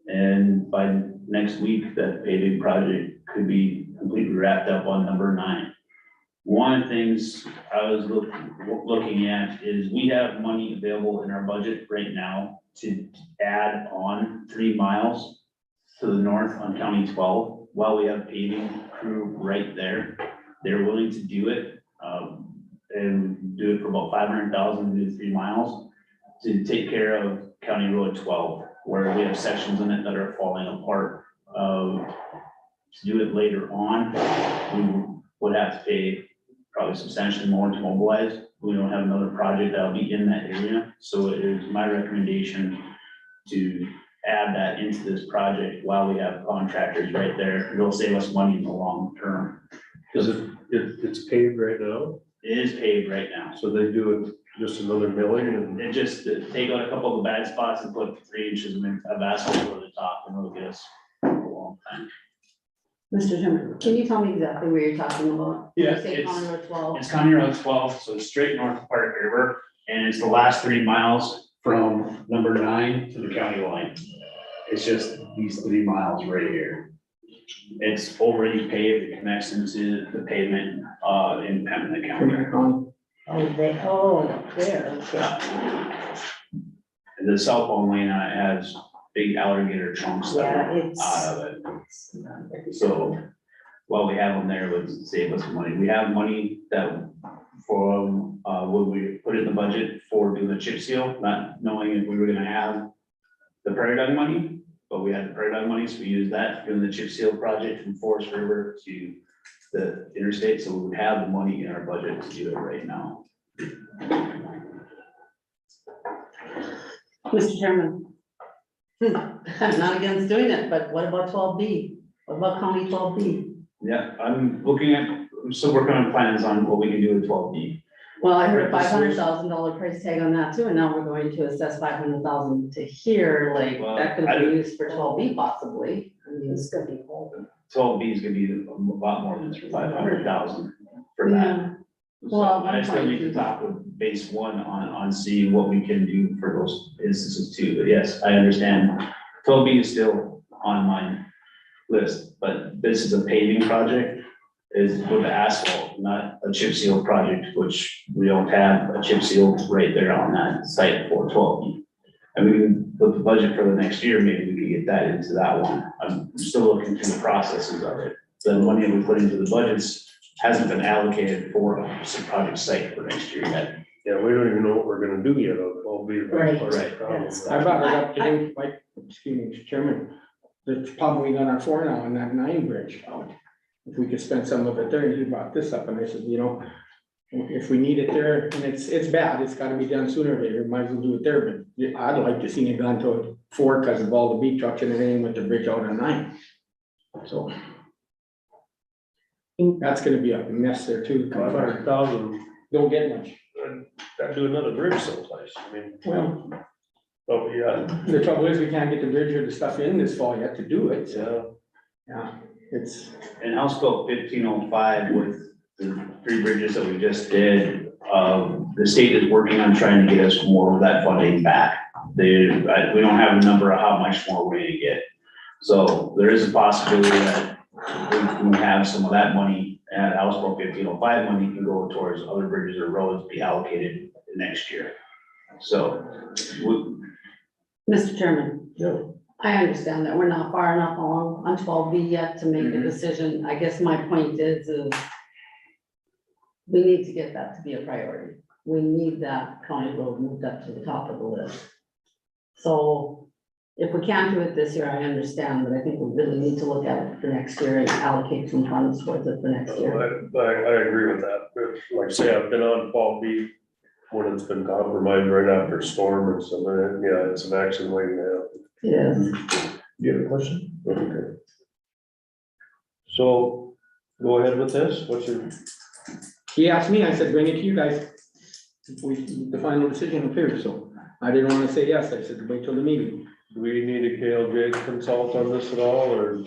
And by next week, that paving project could be completely wrapped up on number 9. One of the things I was looking at is we have money available in our budget right now to add on 3 miles to the north on County 12, while we have paving crew right there. They're willing to do it, and do it for about 500,000 to do 3 miles to take care of County Road 12, where we have sections in it that are falling apart. To do it later on, we would have to pay probably substantially more to mobilize. We don't have another project that'll be in that area, so it is my recommendation to add that into this project while we have contractors right there. It'll save us money in the long term. Is it's paved right now, It is paved right now. so they do it just another milling and. It just, take out a couple of the bad spots and put 3 inches of asphalt over the top, and it'll get us a long time. Mr. Chairman, can you tell me exactly where you're talking about? When you Yeah, say it's- County Road 12? It's County Road 12, so it's straight north of Park River, and it's the last 3 miles from number 9 to the county line. It's just these 3 miles right here. It's already paved, it connects into the pavement, in Pembina County. There, okay. And the cell phone lane has big alligator chunks that are it's. out of it. So while we have them there, it would save us money. We have money that for, when we put in the budget for doing the chip seal, not knowing if we were gonna have the prairie dog money, but we had the prairie dog money, so we used that doing the chip seal project from Forest River to the interstate, so we would have the money in our budget to do it right now. Mr. Chairman. I'm not against doing it, but what about 12B? What about County 12B? Yeah, I'm still working on plans on what we can do with 12B. Well, I heard a $500,000 price tag on that too, and now we're going to assess 500,000 to here, like, Well, that could I be don't- used for 12B possibly. I mean, it's gonna be whole. 12B is gonna be a lot more than 500,000 for that. Yeah, So Well, I still need to talk with base 1 on seeing what we can do for those instances too, but yes, I understand. 12B is still on my list, but this is a paving project, is with the asphalt, not a chip seal project, which we don't have a chip seal right there on that site for 12B. And we can, with the budget for the next year, maybe we can get that into that one. I'm still looking through the processes of it. The money we put into the budgets hasn't been allocated for some project site for next year yet. Yeah, we don't even know what we're gonna do yet, I'll be. Right, I brought it up today, like, excuse me, Mr. Chairman, it's probably on our 4 now on that 9 bridge. If we could spend some of it there, and he brought this up, and I said, you know, if we need it there, and it's bad, it's gotta be done sooner or later, might as well do it there, but yeah, I'd like to see it done to 4 because of all the beat trucks and everything with the bridge out on 9. So. That's gonna be a mess there too. 500,000, Don't get much. gotta do another bridge someplace, I mean, Well, oh, yeah, the trouble is, we can't get the bridge or the stuff in this fall yet to do it, so, yeah. yeah, it's. And House Bill 1505 with the 3 bridges that we just did, the state is working on trying to get us more of that funding back. We don't have a number of how much more we're gonna get. So there is a possibility that we have some of that money, and House Bill 1505 money can go towards other bridges or roads be allocated next year. So, Mr. Chairman. I understand that we're not far enough along on 12B yet to make a decision. I guess my point is we need to get that to be a priority. We need that county road moved up to the top of the list. So if we can't do it this year, I understand, but I think we really need to look at it for next year and allocate some funds towards it for next year. I agree with that, but like I say, I've been on 12B when it's been compromised right after a storm and so, yeah, it's an action waiting to happen. Yes. Do you have a question? Okay. So, go ahead with this, what's your, He asked me, I said, bring it to you guys. The final decision appears, so I didn't wanna say yes, I said, wait till the meeting. do we need a KLJ consult on this at all, or?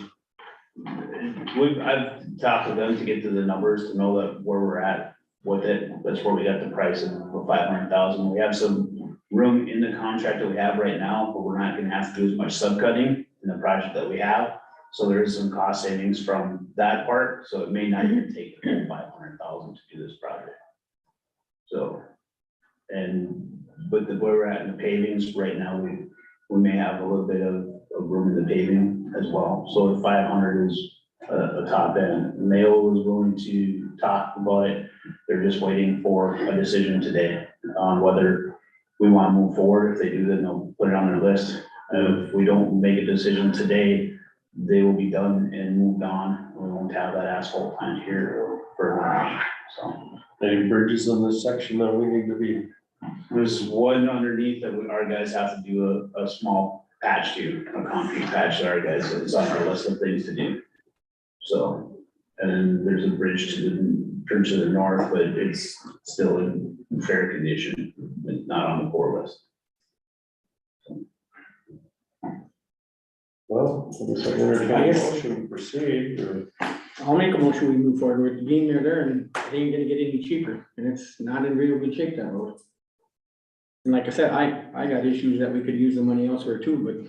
I've talked to them to get to the numbers, to know that where we're at with it, that's where we got the price of 500,000. We have some room in the contract that we have right now, but we're not gonna have to do as much subcutting in the project that we have. So there is some cost savings from that part, so it may not even take the whole 500,000 to do this project. So, and with where we're at in the pavings right now, we may have a little bit of room in the paving as well. So if 500 is a top end, Mayo was willing to talk about it. They're just waiting for a decision today on whether we want to move forward. If they do, then they'll put it on their list. If we don't make a decision today, they will be done and moved on. We won't have that asphalt plant here for a while, so. Any bridges in this section that we need to be? There's one underneath that our guys have to do a small patch to, a concrete patch that our guys, it's on our list of things to do. So, and there's a bridge turns to the north, but it's still in fair condition, but not on the core list. Well, I guess I entertain a motion to proceed, or, I'll make a motion, we move forward with being there, and it ain't gonna get any cheaper, and it's not in real good shape, that road. And like I said, I got issues that we could use the money elsewhere too,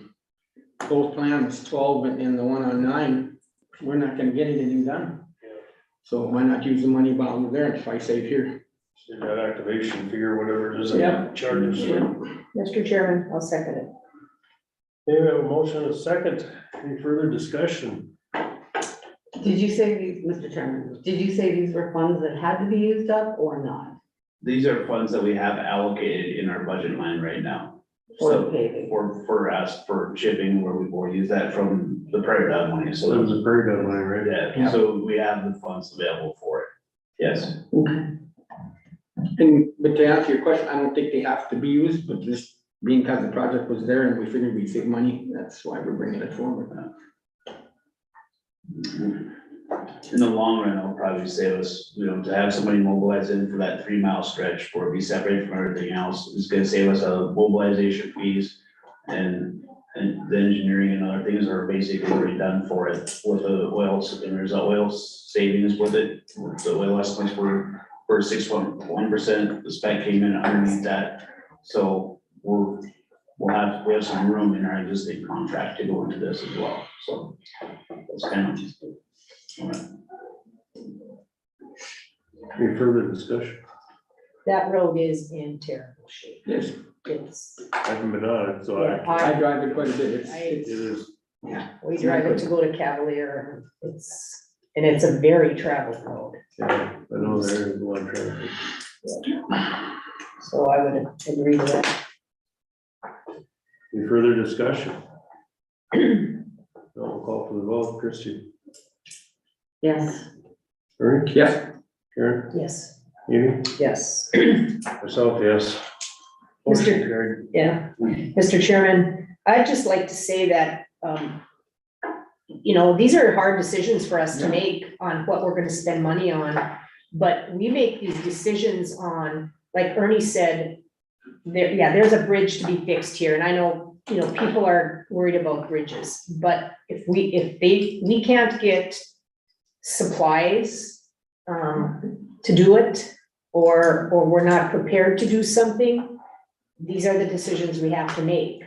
but both plans, 12 and the one on 9, we're not gonna get anything done. So why not use the money bottom there and try save here? that activation fee or whatever it is. Yeah. Charges. Mr. Chairman, I'll second it. Okay, we have a motion, and a second, any further discussion? Did you say these, Mr. Chairman, did you say these were funds that had to be used up or not? These are funds that we have allocated in our budget line right now. For So paving? for us, for shipping, where we've already used that from the prairie dog money, So it so. was a very good line, right? Yeah, so we have the funds available for it, yes. Okay. But to answer your question, I don't think they have to be used, but just being because the project was there and we figured we'd save money, that's why we're bringing it forward. In the long run, it'll probably save us, to have somebody mobilized in for that 3-mile stretch, where it be separated from everything else, is gonna save us a mobilization fees. And the engineering and other things are basically already done for it with the oils, and there's oil savings with it. The oil estimates were 6.1%, the spec came in underneath that. So we have some room in our existing contract to go into this as well, so that's kind of. Any further discussion? That road is in terrible shape. Yes, It's, I haven't been on it, so I drive it quite a bit, it is, we drive it to go to Cavalier, and it's a very traveled road. yeah, I know there is a lot of traffic. So I would agree to that. Any further discussion? No, we'll call for the vote, Christie. Yes. Ernie? yes, Karen? Yes. Amy? Yes. Myself, yes. Motion carried. Yeah, Mr. Chairman, I'd just like to say that, these are hard decisions for us to make on what we're gonna spend money on. But we make these decisions on, like Ernie said, there's a bridge to be fixed here, and I know, people are worried about bridges. But if we can't get supplies, to do it, or we're not prepared to do something, these are the decisions we have to make.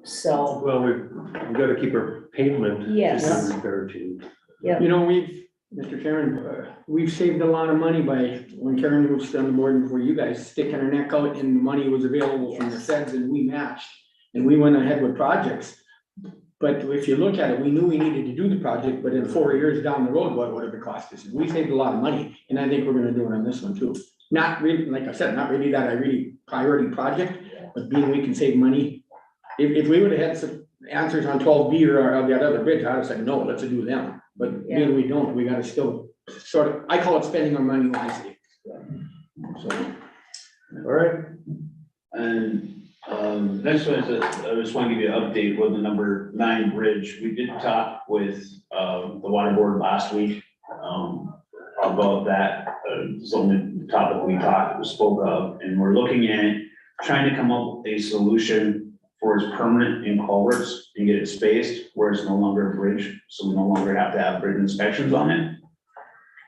So, Well, we've got to keep our pavement. Yes. Repaired to. Mr. Chairman, we've saved a lot of money by, when Karen was on the board before you guys, sticking her neck out and the money was available from the feds and we matched. And we went ahead with projects. But if you look at it, we knew we needed to do the project, but in 4 years down the road, what would it cost us? We saved a lot of money, and I think we're gonna do it on this one too. Not really, like I said, not really that I really priority project, but being we can save money. If we would have had some answers on 12B or that other bridge, I would have said, no, let's do them. But being we don't, we gotta still sort of, I call it spending our money wisely. So, All right, And Next one is, I just want to give you an update with the number 9 bridge. We did talk with, the water board last week, about that. It's only the topic we spoke of, and we're looking at trying to come up with a solution for its permanent in culverts and get it spaced where it's no longer a bridge, so we no longer have to have bridge inspections on it.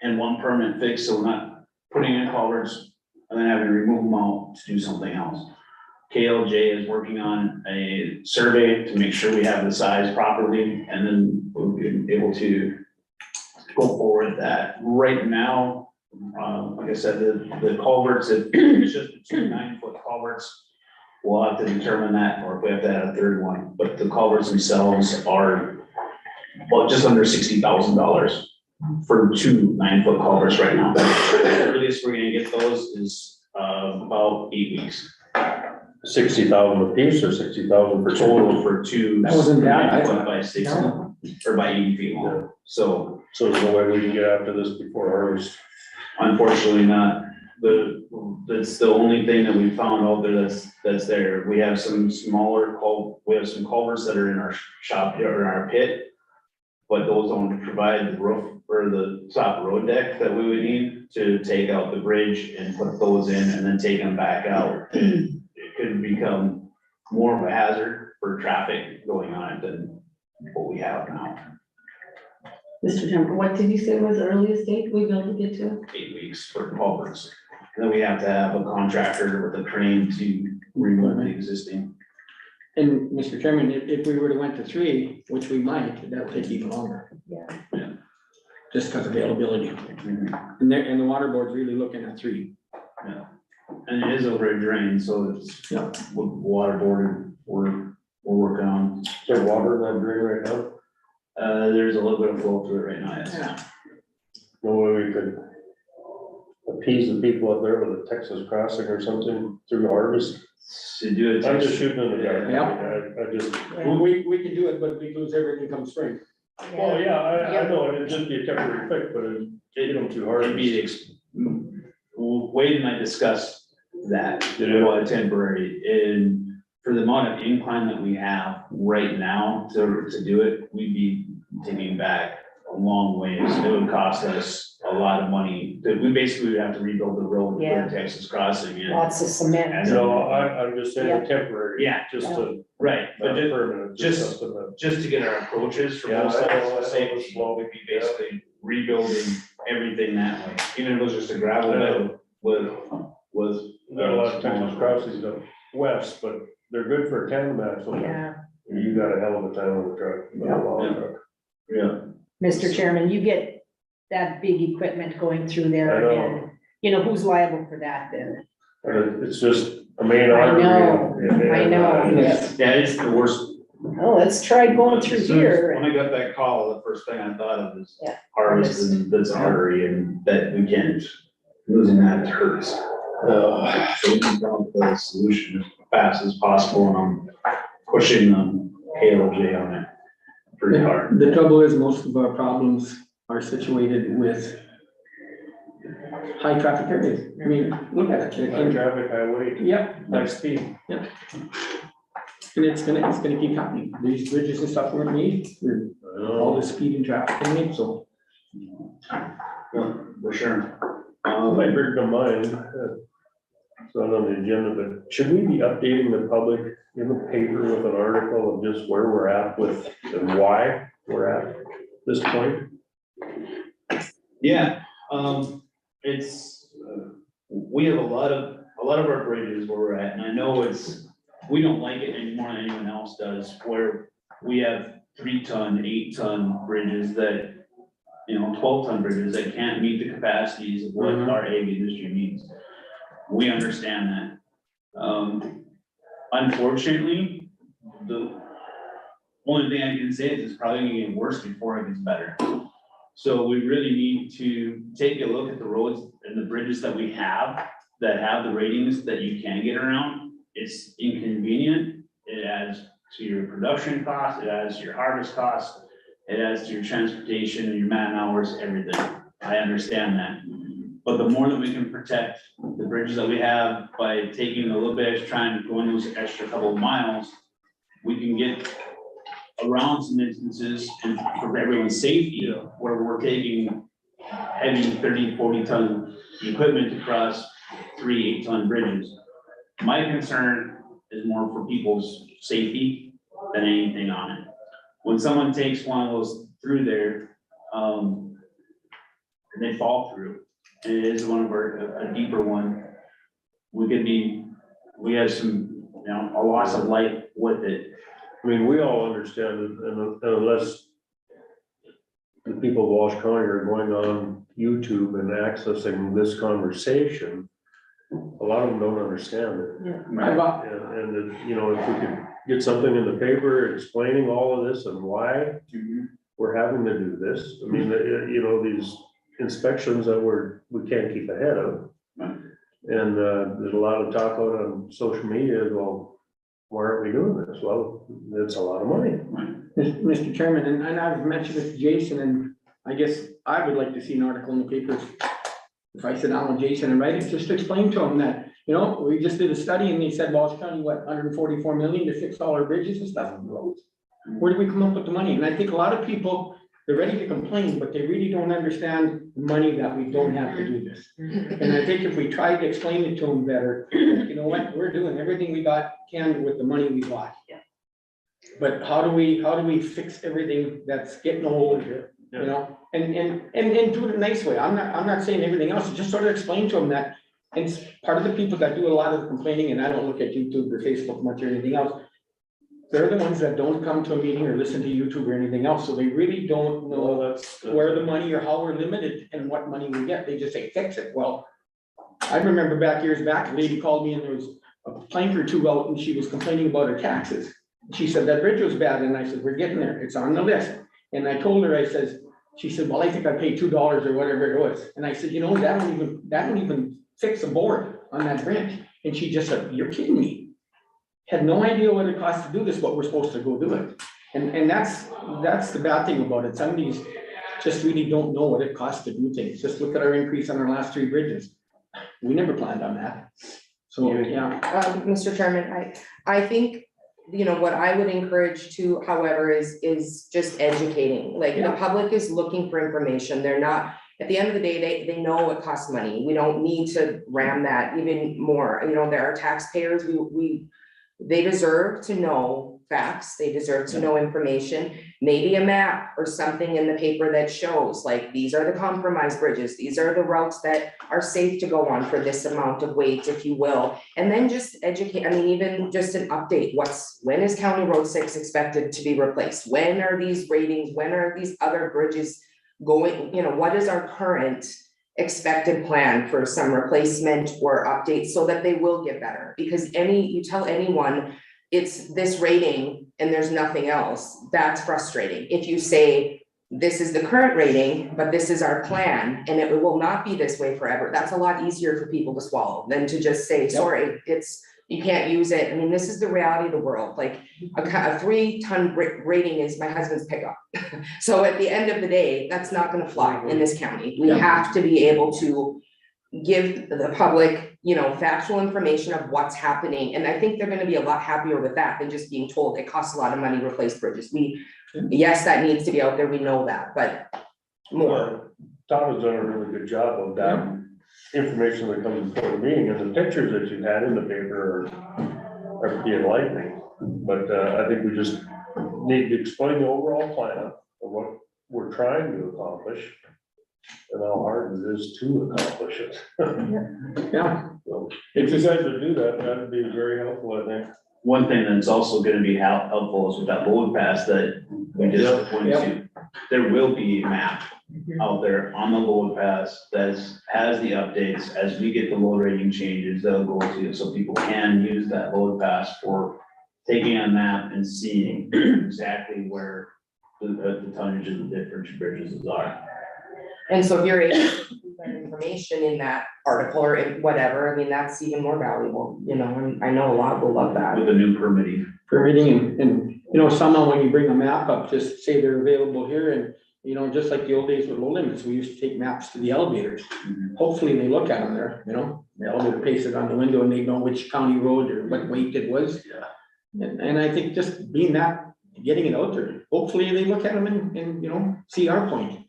And one permanent fix, so we're not putting in culverts and then having to remove them out to do something else. KLJ is working on a survey to make sure we have the size properly, and then we'll be able to go forward with that. Right now, like I said, the culverts, it's just the 2 9-foot culverts. We'll have to determine that, or if we have to add a third one, but the culverts themselves are, well, just under $60,000 for 2 9-foot culverts right now. The earliest we're gonna get those is, about 8 weeks. 60,000 a piece or 60,000 for Total for 2. That wasn't bad, I 9 foot thought. by 60, or by 80 feet long, so So there's no way we can get after this before harvest. unfortunately not. That's the only thing that we found out there that's there. We have some smaller we have some culverts that are in our shop or in our pit. But those don't provide the roof or the top road deck that we would need to take out the bridge and put those in and then take them back out. It could become more of a hazard for traffic going on it than what we have now. Mr. Chairman, what did you say was the earliest date we'll be able to get to? 8 weeks for culverts. And then we have to have a contractor with a crane to remove the existing. And Mr. Chairman, if we were to went to 3, which we might, that would take even longer. Yeah. Just because availability. And the water board's really looking at 3. And it is over a drain, so it's, Yeah. with water board, we're working on. Is there water in that drain right now? There's a little bit of flow through it right now, yes. Yeah. No way we could appease the people up there with a Texas crossing or something through harvest. To do it. I'm just shooting in the dark. Yeah. I just, We can do it, but we lose everything come spring. well, yeah, I know, it'd just be a temporary fix, but it'd get them too hard. It'd be Wade and I discussed that, what temporary, and for the amount of incline that we have right now to do it, we'd be digging back a long ways. It would cost us a lot of money. We basically would have to rebuild the road Yeah. for Texas crossing and. Lots of cement. No, I'm just saying a temporary. Yeah. Just to, Right, but not permanent, just- something that. just to get our approaches for Yeah, both I know, sides I know, of safety, it's slow. we'd be basically rebuilding everything that way. Even if it was just a gravel I bed with. Got a lot of Texas crossings up west, but they're good for a tandem axle. Yeah, You got a hell of a time on the truck, but a long truck. Yeah. Mr. Chairman, you get that big equipment going through I there know. and, you know, who's liable for that then? But it's just a main I artery. know, I know. Yeah, it's the worst. Oh, let's try going through As soon as- here. When I got that call, the first thing I thought of is Yeah. harvest and this artery and that we can't, losing that hurts. So we can come up with a solution as fast as possible, and I'm pushing KLJ on it pretty hard. The trouble is, most of our problems are situated with high traffic areas. I mean, look at it. High traffic, highway, Yep, high speed. and it's gonna keep happening. These bridges and stuff weren't made for all the speed and traffic in it, so. Yeah, for sure. Might bring to mind, it's not on the agenda, but should we be updating the public in the paper with an article of just where we're at with and why we're at this point? Yeah, it's, we have a lot of our bridges where we're at, and I know we don't like it any more than anyone else does, where we have 3-ton, 8-ton bridges that, 12-ton bridges that can't meet the capacities of what our ag industry needs. We understand that. Unfortunately, the only thing I can say is it's probably gonna get worse before it gets better. So we really need to take a look at the roads and the bridges that we have that have the ratings that you can get around. It's inconvenient. It adds to your production costs, it adds to your harvest costs, it adds to your transportation and your man hours, everything. I understand that. But the more that we can protect the bridges that we have by taking a little bit extra time, going those extra couple of miles, we can get around some instances and for everyone's safety, where we're taking heavy 30, 40 ton equipment across 3 8-ton bridges. My concern is more for people's safety than anything on it. When someone takes one of those through there, and they fall through, and it is one of our, a deeper one, we have some, a loss of life with it. I mean, we all understand it, and unless the people of Walsh County are going on YouTube and accessing this conversation, a lot of them don't understand it. And if we could get something in the paper explaining all of this and why we're having to do this. I mean, these inspections that we can't keep ahead of. And there's a lot of talk out on social media, well, why aren't we doing this? Well, it's a lot of money. Mr. Chairman, and I've mentioned it to Jason, and I guess I would like to see an article in the papers. If I sit down with Jason and write it, just to explain to him that, we just did a study and they said Walsh County, 144 million to fix all our bridges and stuff and roads. Where do we come up with the money? And I think a lot of people, they're ready to complain, but they really don't understand the money that we don't have to do this. And I think if we tried to explain it to them better, you know what, we're doing everything we can with the money we got. Yeah. But how do we fix everything that's getting old, and do it in a nice way? I'm not saying everything else, just sort of explain to them that, and it's part of the people that do a lot of the complaining, and I don't look at YouTube or Facebook much or anything else. They're the ones that don't come to a meeting or listen to YouTube or anything else, so they really don't know where the money or how we're limited and what money we get. They just say, fix it. Well, I remember years back, a lady called me and there was a plank or two out and she was complaining about her taxes. She said that bridge was bad, and I said, we're getting there, it's on the list. And I told her, she said, well, I think I paid $2 or whatever it was. And I said, that don't even fix a board on that bridge. And she just said, you're kidding me. Had no idea what it costs to do this, but we're supposed to go do it. And that's the bad thing about it. Some of these just really don't know what it costs to do things. Just look at our increase on our last 3 bridges. We never planned on that. So, yeah. Mr. Chairman, I think, what I would encourage to, however, is just educating. Like, the public is looking for information. They're not, at the end of the day, they know it costs money. We don't need to ram that even more. There are taxpayers, they deserve to know facts, they deserve to know information, maybe a map or something in the paper that shows, like, these are the compromised bridges, these are the routes that are safe to go on for this amount of weight, if you will. And then just educate, even just an update, when is County Road 6 expected to be replaced? When are these ratings, when are these other bridges going, what is our current expected plan for some replacement or updates so that they will get better? Because you tell anyone it's this rating and there's nothing else, that's frustrating. If you say, this is the current rating, but this is our plan, and it will not be this way forever, that's a lot easier for people to swallow than to just say, sorry, you can't use it. This is the reality of the world. Like, a 3-ton rating is my husband's pickup. So at the end of the day, that's not gonna fly in this county. We have to be able to give the public, factual information of what's happening. And I think they're gonna be a lot happier with that than just being told it costs a lot of money to replace bridges. Yes, that needs to be out there, we know that, but more. Tom has done a really good job of that. Information that comes before the meeting, and the pictures that you had in the paper are pretty enlightening. But I think we just need to explain the overall plan of what we're trying to accomplish and how hard it is to accomplish it. So if you guys would do that, that'd be very helpful, I think. One thing that's also gonna be helpful is with that load pass that we just went to. There will be a map out there on the load pass that has the updates. As we get the load rating changes, they'll go to it, so people can use that load pass for taking a map and seeing exactly where the tonnage of the different bridges are. And so if you're able to include that information in that article or in whatever, that's even more valuable, and I know a lot will love that. With the new permitting. And somehow when you bring a map up, just say they're available here, and You know, just like the old days with low limits, we used to take maps to the elevators. Mhm. Hopefully they look at them there, you know, the elevator pasted on the window and they know which county road or what weight it was. Yeah. And I think just being that, getting it out there, hopefully they look at them and, you know, see our point.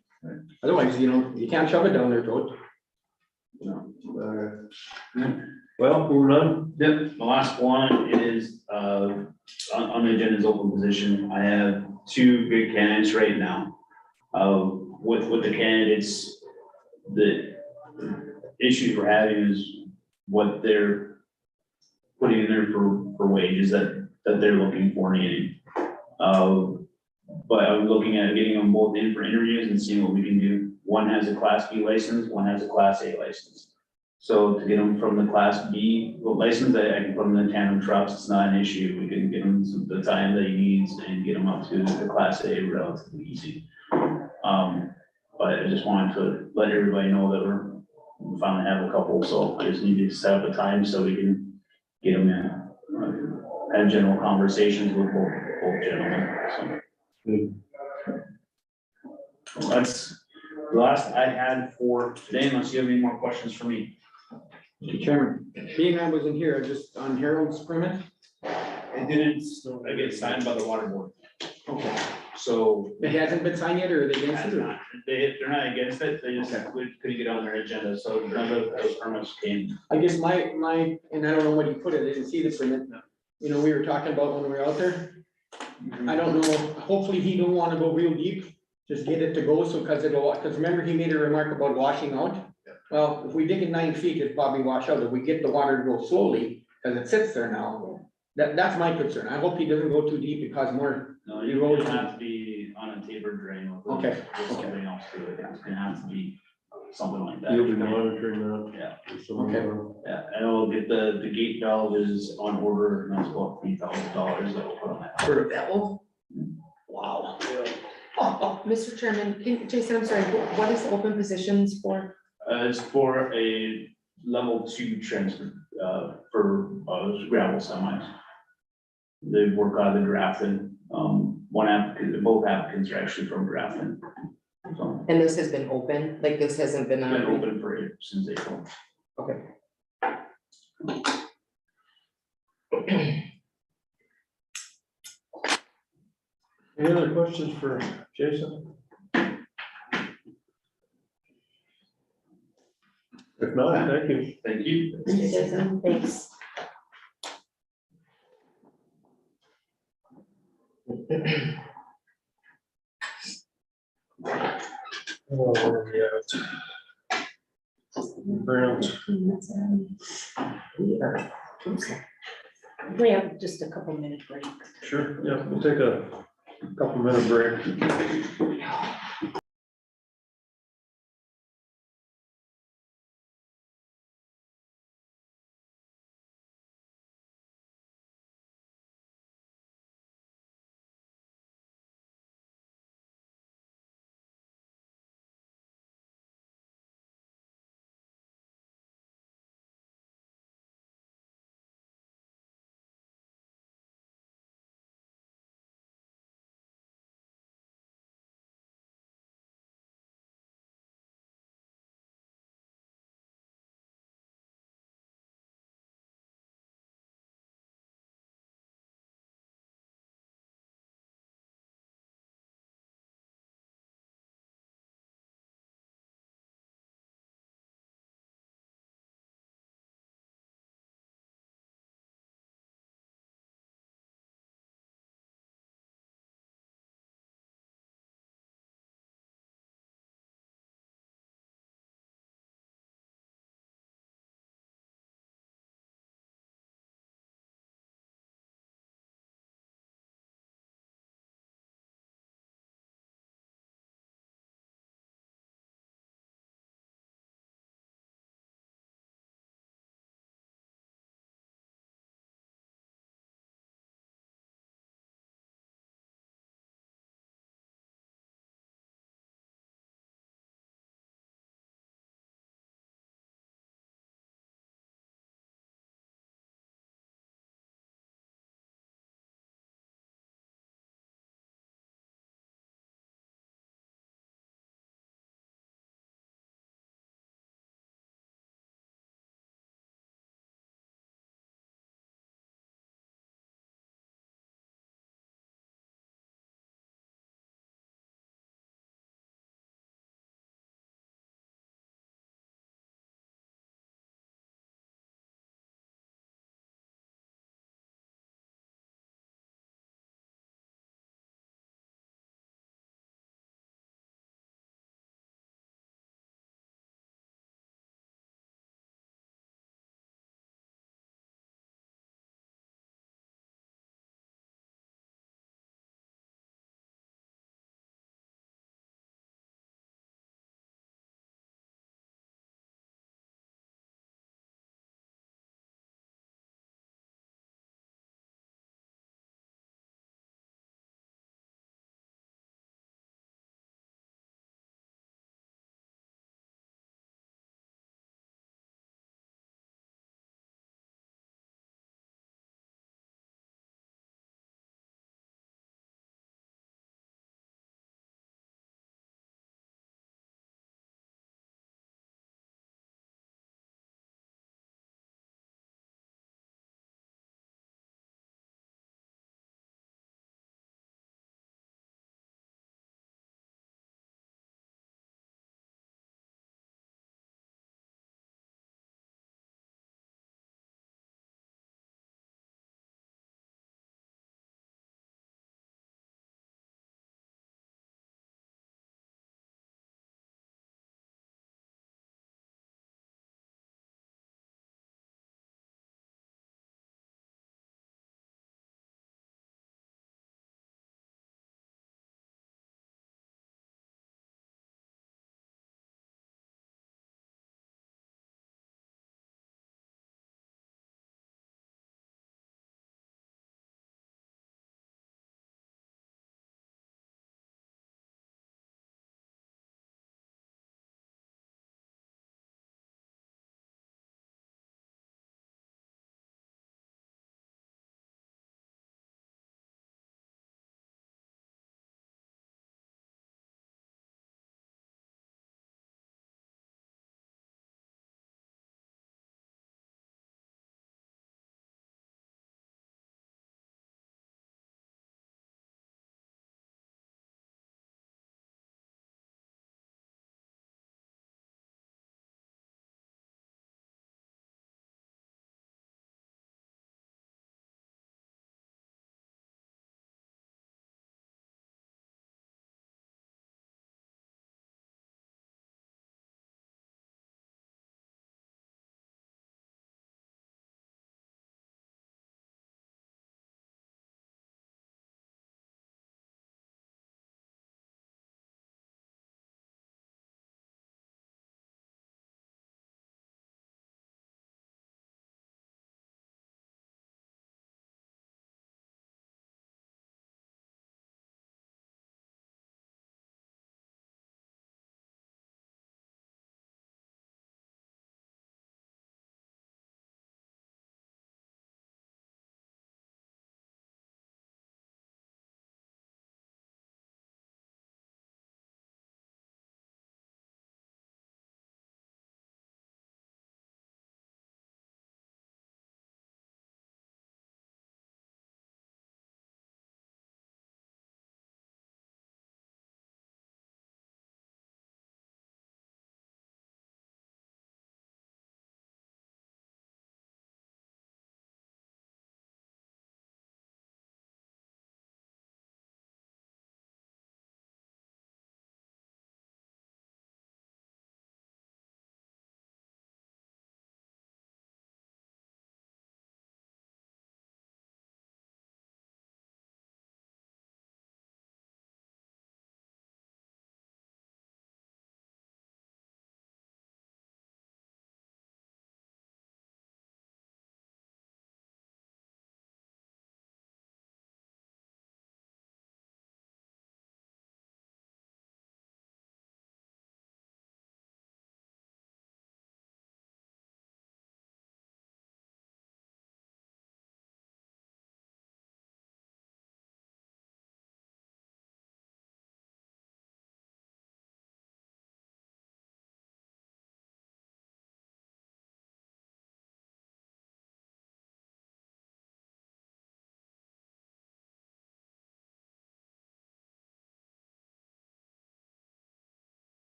Otherwise, you know, you can't shove it down their throat. You know. Well, moving on. Yep, the last one is, on the agenda is open position. I have two good candidates right now. With the candidates, the issues we're having is what they're putting in there for wages that they're looking for and getting. But I'm looking at getting them both in for interviews and seeing what we can do. One has a Class B license, one has a Class A license. So to get them from the Class B license, I can put them in the tandem trucks, it's not an issue. We can get them the time that he needs and get them up to the Class A relatively easy. But I just wanted to let everybody know that we finally have a couple, so I just need to set up a time so we can get them in. Have general conversations with both gentlemen, so. That's the last I had for today, unless you have any more questions for me. Mr. Chairman, being I wasn't here, just on Harold's permit. It didn't, I get signed by the water board, Okay. so. It hasn't been signed yet, or are they against it? Or- They're not against it, they just couldn't get on their agenda, so none of those permits came. I guess my, and I don't know what you put it, I didn't see the permit. You know, we were talking about when we were out there. I don't know, hopefully he don't wanna go real deep, just get it to go, so, cause remember he made a remark about washing out? Well, if we dig it 9 feet, it'd probably wash out, if we get the water to go slowly, cause it sits there now. That's my concern, I hope he doesn't go too deep and cause more. No, you really have to be on a tapered drain with. Okay, with something else to it, it's gonna have to be something like that. You'll be monitoring that. Yeah, So, yeah, and we'll get the gate valve is on order, and that's about $3,000 that we'll put on that. For a valve? Wow. Oh, Mr. Chairman, Jason, I'm sorry, what is open positions for? It's for a level 2 transfer, for gravel semis. They work out of the Grafton, one applicant, both applicants are actually from Grafton. So, And this has been open, like this hasn't been it's been on? open for since April. Okay. any other questions for Jason? If not, thank you. Thank you. Thanks. Oh, where are we at? Grant. We have just a couple minute break. Sure, yeah, we'll take a couple minute break.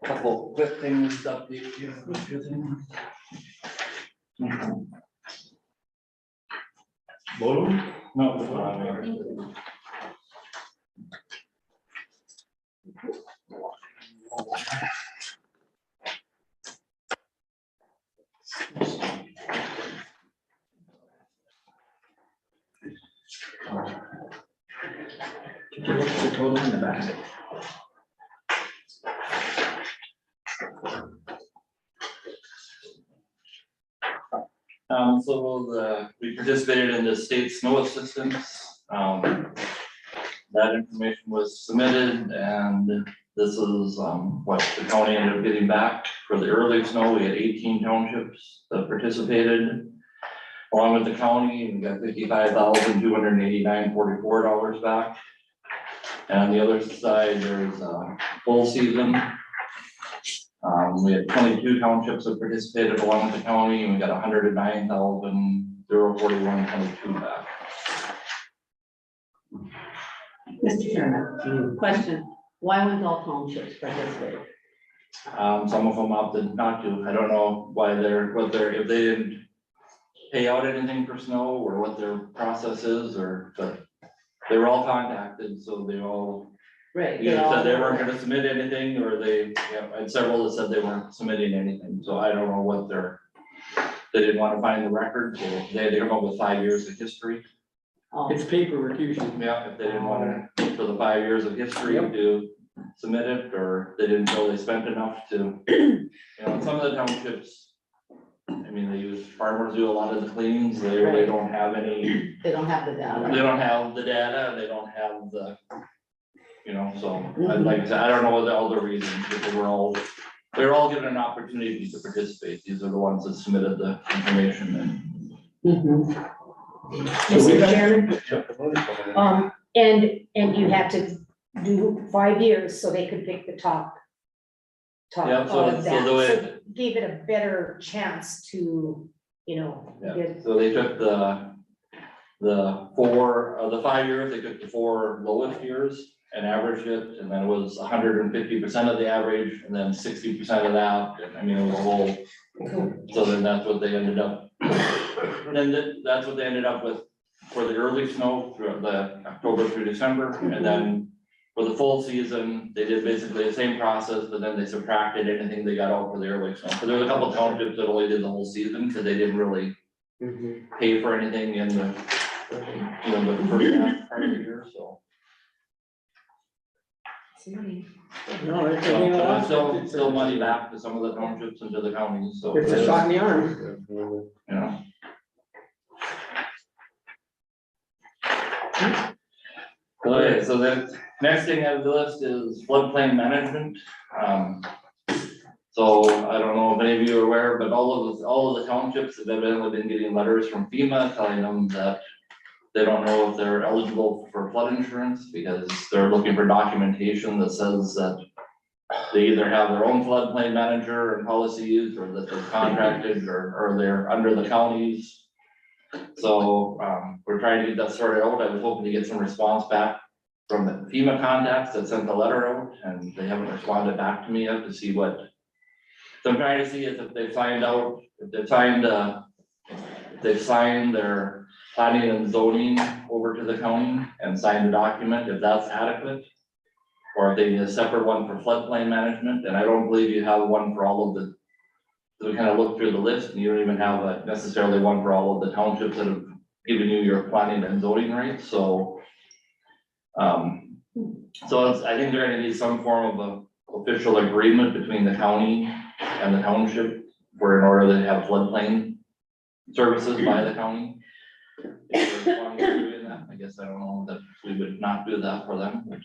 Couple quick things to update you. No, it's not on there. What's the total in the back? We participated in the state snow assistance. That information was submitted and this is, what the county ended up getting back. For the early snow, we had 18 townships that participated. Along with the county, we got $55,289.44 back. And on the other side, there's full season. We had 22 townships that participated along with the county, and we got 109,041.22 back. Mr. Chairman, question, why wouldn't all townships participate? Some of them opted not to. I don't know why if they didn't pay out anything for snow or what their process is, but they were all contacted, so they all Right. either said they weren't gonna submit anything, or I had several that said they weren't submitting anything, so I don't know what they didn't wanna find the records, or they had to come up with 5 years of history. Oh, It's paperwork usually. Yeah, if they didn't want to, for the 5 years of history to submit it, or they didn't feel they spent enough to, some of the townships, I mean, farmers do a lot of the cleans, they really don't have any, they don't have the data. they don't have the data, they don't have the, so, like I said, I don't know what all the reasons, but they're all given an opportunity to participate. These are the ones that submitted the information and. Mr. Chairman, and you have to do 5 years, so they could pick the top Yeah, so of that, the way- so gave it a better chance to, Yeah, get, so they took the 5 years, they took the 4 lowest years and averaged it, and then it was 150% of the average, and then 60% of that, and I mean, it was a whole. So then that's what they ended up, that's what they ended up with for the early snow throughout the October through December, and then for the full season, they did basically the same process, but then they subtracted anything they got out for the early snow. So there was a couple of townships that only did the whole season, because they didn't really pay for anything in the, the first half part of the year, so. No, it's So, a but it's still money back to some of the townships and to the counties, so. It's a shot in the arm. Okay, so the next thing on the list is floodplain management. So I don't know if any of you are aware, but all of the townships have evidently been getting letters from FEMA telling them that they don't know if they're eligible for flood insurance, because they're looking for documentation that says that they either have their own floodplain manager and policies, or that they're contracted, or they're under the counties. So, we're trying to get that sorted out. I was hoping to get some response back from the FEMA contacts that sent the letter out, and they haven't responded back to me yet to see what. So I'm trying to see if they've signed their planning and zoning over to the county and signed a document, if that's adequate. Or if they need a separate one for floodplain management, and I don't believe you have one for all of the. So we kind of look through the list, and you don't even have necessarily one for all of the townships that have given you your planning and zoning rights, so. I think they're gonna need some form of a official agreement between the county and the township, in order to have floodplain services by the county. If they're wanting to do that, I guess I don't know that we would not do that for them, but.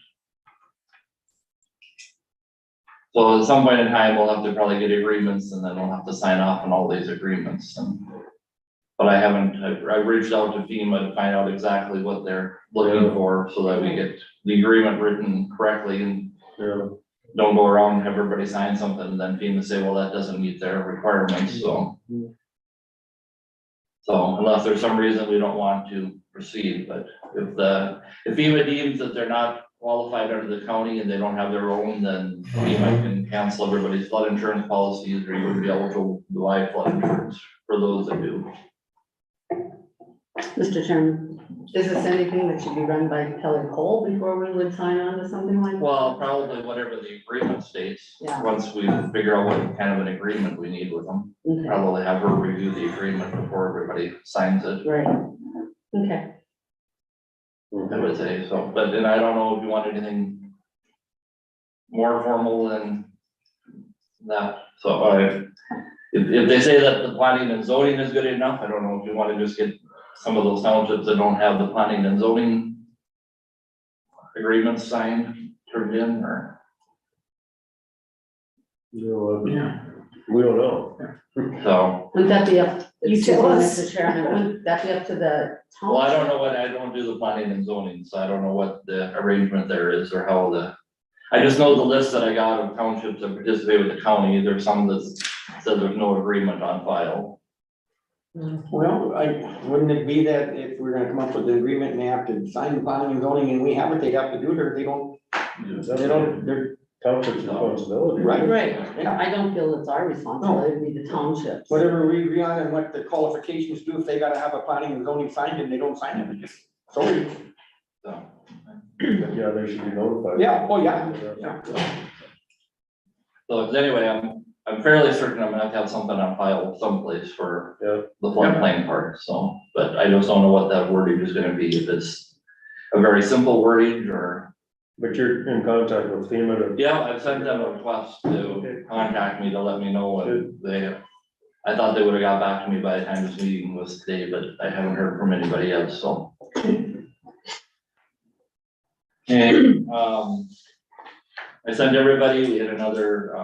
So at some point in time, we'll have to probably get agreements, and then we'll have to sign off on all these agreements, but I've reached out to FEMA to find out exactly what they're looking for, so that we get the agreement written correctly, and don't go around and have everybody sign something, and then FEMA say, well, that doesn't meet their requirements, so. So unless there's some reason we don't want to proceed, but if FEMA deems that they're not qualified under the county and they don't have their own, then FEMA can cancel everybody's flood insurance policies, or you would be eligible to buy flood insurance for those that do. Mr. Chairman, is this anything that should be run by Kelly Cole before we would sign on to something like that? Well, probably whatever the agreement states, Yeah. once we figure out what kind of an agreement we need with them, Okay, probably have her review the agreement before everybody signs it, right, okay. I would say, so, but then I don't know if you want anything more formal than that, so if they say that the planning and zoning is good enough, I don't know if you want to just get some of those townships that don't have the planning and zoning agreements signed, turned in, or. We don't know. So, Would that be up? You excuse tell me, us. Mr. Chairman, would that be up to the well, I don't township? know I don't do the planning and zoning, so I don't know what the arrangement there is or how I just know the list that I got of townships that participate with the county, there's some that said there's no agreement on file. Well, wouldn't it be that if we're gonna come up with an agreement and they have to sign the planning and zoning and we have it, they have to do it, or they don't, they're, Township's responsibility. right, Right, yeah. I don't feel it's our responsibility, it'd be the townships. Whatever we agree on and what the qualifications do, if they gotta have a planning and zoning signed and they don't sign it, we just, sorry. So, Yeah, they should be notified. Yeah, oh, yeah, yeah. so anyway, I'm fairly certain I'm gonna have to have something on file someplace for Yeah. the floodplain part, so, but I just don't know what that wording is gonna be, if it's a very simple wording or. But you're in contact with FEMA to. Yeah, I've sent them a request to contact me to let me know when I thought they would have got back to me by the time this meeting was today, but I haven't heard from anybody else, so. And, I sent everybody, we had another,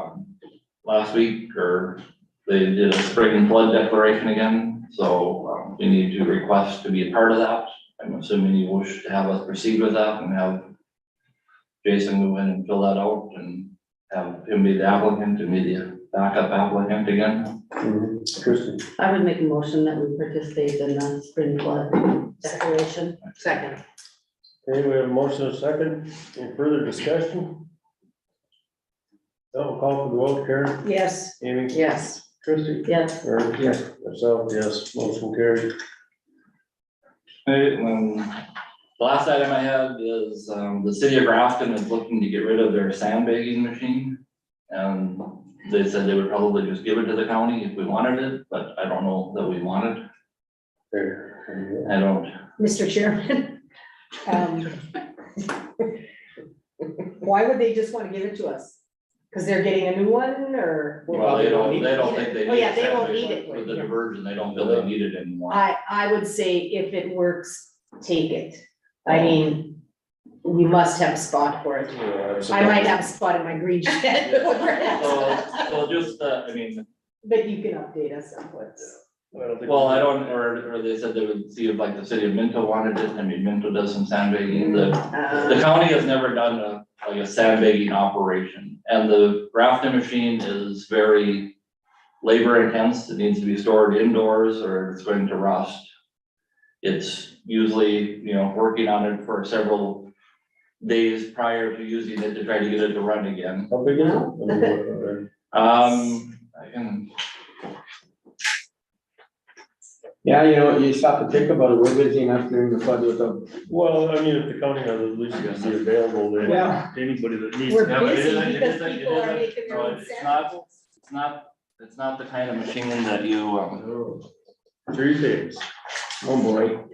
last week, or they did a spring flood declaration again, so, we need to request to be a part of that. I'm assuming you wish to have us proceed with that and have Jason go in and fill that out and have him be the applicant and be the backup applicant again. Kristen. I would make a motion that we participate in the spring flood declaration. Second. Okay, we have a motion and a second. Any further discussion? No, call for the vote, Karen, Yes. Amy, Yes. Christie, Yes, Aaron, Yes. myself, yes, motion carried. Okay, the last item I have is, the city of Grafton is looking to get rid of their sandbagging machine. And they said they would probably just give it to the county if we wanted it, but I don't know that we want it. There. I don't, Mr. Chairman. Why would they just want to give it to us? Because they're getting a new one, or? well, they don't think they need. Oh, yeah, a they won't sandbag need it. With the diversion, they don't feel they need it anymore. I would say if it works, take it. I mean, we must have a spot for it. I might have a spot in my green shed. So just, I mean, But you can update us on what's. well, I don't, or they said they would see if like the city of Minto wanted it. I mean, Minto does some sandbagging. The county has never done like a sandbagging operation, and the Grafton machine is very labor intense. It needs to be stored indoors or it's going to rust. It's usually, working on it for several days prior to using it to try to get it to run again. How big is it? I can, Yeah, you stop to think about it, we're busy enough during the flood with them. Well, I mean, if the county has at least gonna be available to Yeah. anybody that needs. We're Yeah, but it busy isn't- it because isn't- it people are isn't- making their no, own it's samples. it's not the kind of machine that you, 3 days. Oh, boy.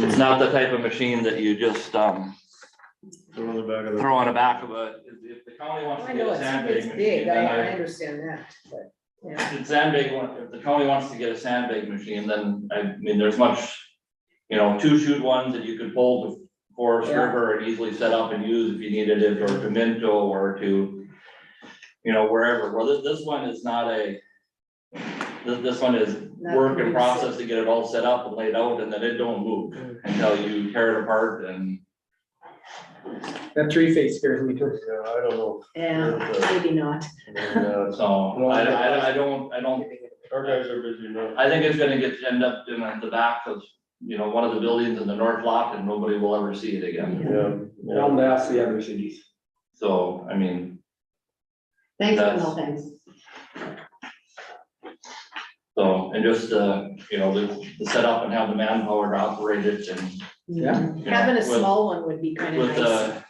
it's not the type of machine that you just, Throw in the back of the. throw on the back of a, if the county wants I to get know a sandbag it's machine, big, then I understand that, but, yeah. if the county wants to get a sandbag machine, then, I mean, there's much, 2-chute ones that you could pull to Forest Yeah. River and easily set up and use if you needed it, or to Minto, or to, wherever. Well, this one is not this one is Not work in conducive. process to get it all set up and laid out, and then it don't move until you tear it apart and. That 3-phase scares me too. Yeah, I don't know. Yeah, maybe not. And, So, I don't, our guys are busy enough. I think it's gonna end up in the back of, one of the buildings in the north lot and nobody will ever see it again. Yeah, Tell them to ask the other cities. So, I mean, Thanks, but That's- no thanks. so, and just, the setup and have the manpower to operate it and. Yeah. Having a with- small one would be kind of With nice.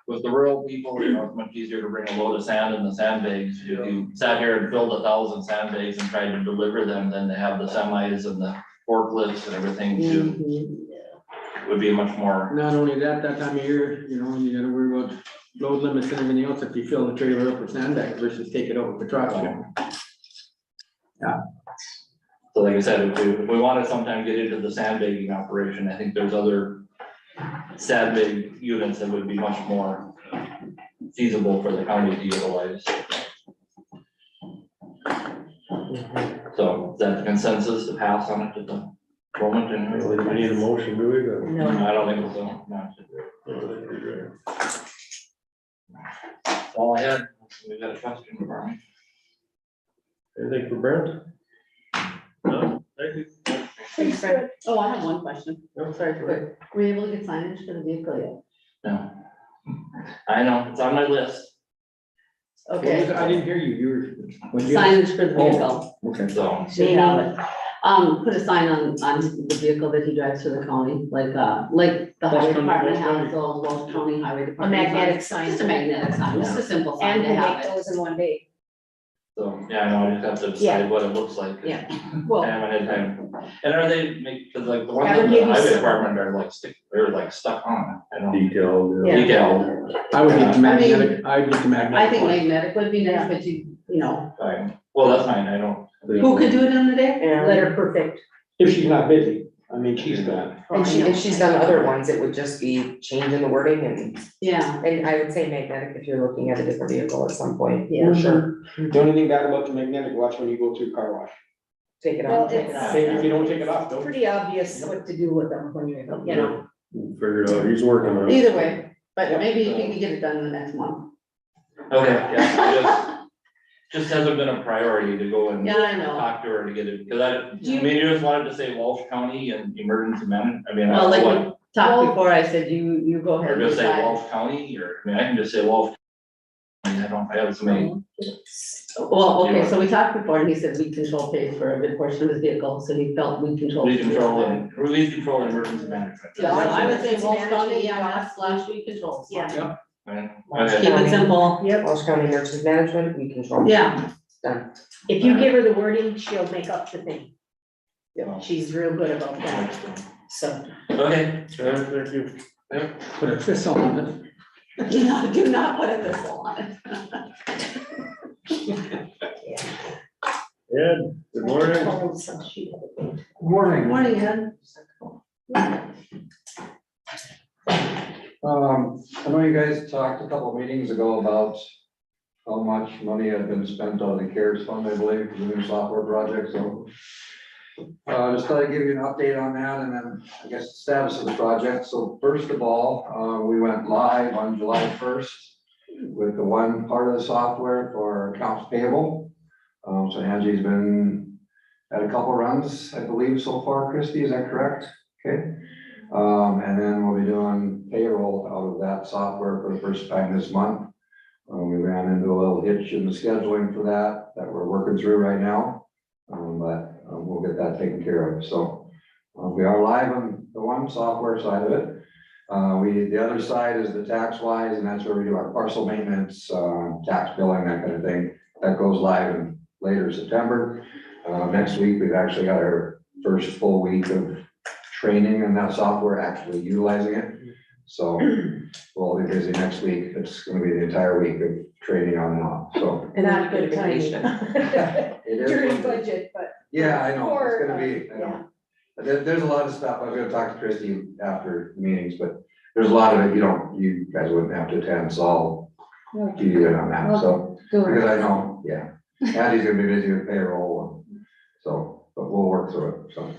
with the rural people, it's much easier to bring a load of sand in the sandbags. If you sat here and filled 1,000 sandbags and tried to deliver them, then to have the semis and the forklifts and everything to, would be much more. Not only that time of year, you gotta worry about load limits and everything else if you fill the trailer up with sandbags versus take it out with the truck. So like I said, if we want to sometime get into the sandbagging operation, I think there's other sandbag units that would be much more feasible for the county to utilize. So is that the consensus to pass on it at the moment? I don't think we need a motion, do we? But- No, I don't think so. No. I don't think we're ready. That's all I had. We got a question for me. Anything for Brent? No, thank you. thanks, Fred. Oh, I have one question. No. Sorry for it. Were you able to get signage for the vehicle yet? No. I know, it's on my list, Okay, I didn't hear you, you were. what'd you- signage for the vehicle. Okay. so. Should have it. Put a sign on the vehicle that he drives for the county, like the Walsh highway County, department Walsh County. has, those Walsh County Highway A Department. magnetic sign. Just a magnetic sign, just a simple sign And to we have make it. those in one day. So, yeah, I know, I just have to decide what it looks like. Yeah. I Well, haven't had time. And are they cause like the ones That would in the give you highway some- department are like they're like stuck on, I don't. Detailed. Yeah. Detailed. I would get the I mean, magnetic, I'd get the I magnetic think one. magnetic would be nice, Yeah. but you know, Fine. Well, that's fine, I don't. who could do it in the day? letter perfect. If she's not busy, I mean, she's got. And she's done other ones, it would just be changing the wording Yeah. and I would say magnetic if you're looking at a different vehicle at some point, Yeah. for sure. The only thing bad about the magnetic watch when you go through car wash. Take it Well, off, take it it's- off. If you don't take it off, don't. Pretty obvious what to do with them when you're. We'll figure it out, he's working on it. Either way, but Yep. maybe if you can get it done in the next month. Okay, yeah, just hasn't been a priority to go and Yeah, I know. talk to her to get it, cause I Do you- mean, you just wanted to say Walsh County and emergency management, I mean, Well, like what? we talked before, I said you go ahead Or and just say decide. Walsh County, or, I mean, I can just say Walsh. I mean, I have so many. Well, okay, so we talked before and he said weed control pays for a good portion of his vehicle, so he felt weed control. Weed control and emergency management. Yeah, I would say Emergency Walsh County management. EMS / weed control. Yeah. Right. Keep Okay. it simple. Yep, Walsh County Emergency Management, we control. Yeah, Done. if you give her the wording, she'll make up the thing. Yeah. She's real good about that, so. Okay. Yeah, thank you. Put a thistle on it. do not put a whistle on it. Ed, good morning. Morning. Morning, Ed. I know you guys talked a couple of meetings ago about how much money had been spent on the CARES fund, I believe, for the new software project, so. Just thought I'd give you an update on that and then I guess the status of the project. So first of all, we went live on July 1st with the one part of the software for accounts payable. So Angie's been at a couple runs, I believe, so far, Christie, is that correct? Okay. And then we'll be doing payroll out of that software for the first time this month. We ran into a little hitch in the scheduling for that we're working through right now. But we'll get that taken care of. So we are live on the one software side of it. The other side is the tax wise, and that's where we do our parcel maintenance, tax billing, that kind of thing. That goes live in later September. Next week, we've actually got our first full week of training in that software, actually utilizing it. So we'll be busy next week. It's gonna be the entire week of training on and off, so. And not good Vacation. It is During what it is. budget, but. Yeah, I know, it's Or, gonna be, I know. There's a lot of stuff, I was gonna talk to Christie after meetings, but there's a lot of it, you guys wouldn't have to attend, so I'll give you in on that, so. Because I know, yeah, Andy's gonna be busy with payroll, so, but we'll work through it, so.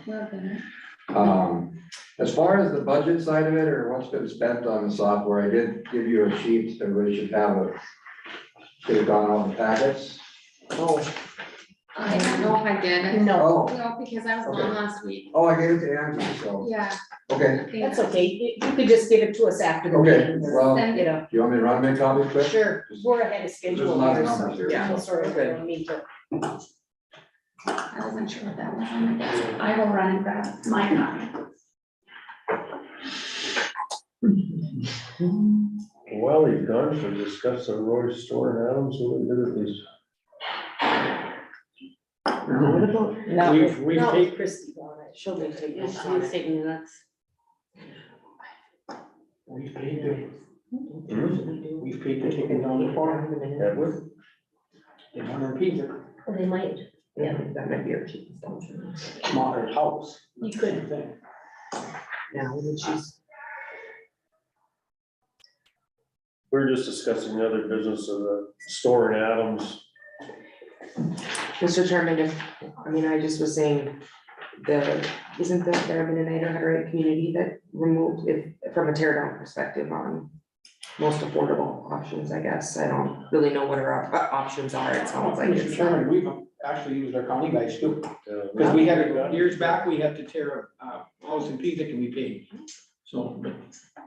As far as the budget side of it, or what's been spent on the software, I did give you a sheet, everybody should have it. Should have gone out in the packets. Oh, I don't know if I did. No, No, because I was Okay. gone last week. Oh, I gave it to Angie, so, Yeah. okay, that's okay. You could just give it to us after the okay, meeting. well, Send You know, you want me to run my copy quick? sure, we're ahead of schedule. There's a lot of here, so- numbers here. Yeah, sorry, Okay. I don't mean to. I wasn't sure what that was on my desk. I will run and grab my copy. While he's gone, should we discuss the Roy's store in Adams, what we did with these? No. What about? Not We've- with- we've not with taken- Christie on it, she'll be taking Yes, it on she's it. taking minutes. We paid to, Hmm? we paid to take it down the farm, Have we? they want to repeat it, They might. Yeah, that might be our cheapest option. smaller house. You could, Same thing. now, when she's, We're just discussing the other business of the store in Adams. Mr. Chairman, I just was saying, isn't there been a Niagara Hutterite community that removed it from a tear down perspective on most affordable options, I guess, I don't really know what our options are, it sounds like Mr. it's. Chairman, we've actually used our county guys too, Yeah. because we had, years back, we had to tear a house in Peak and we paid. So, but,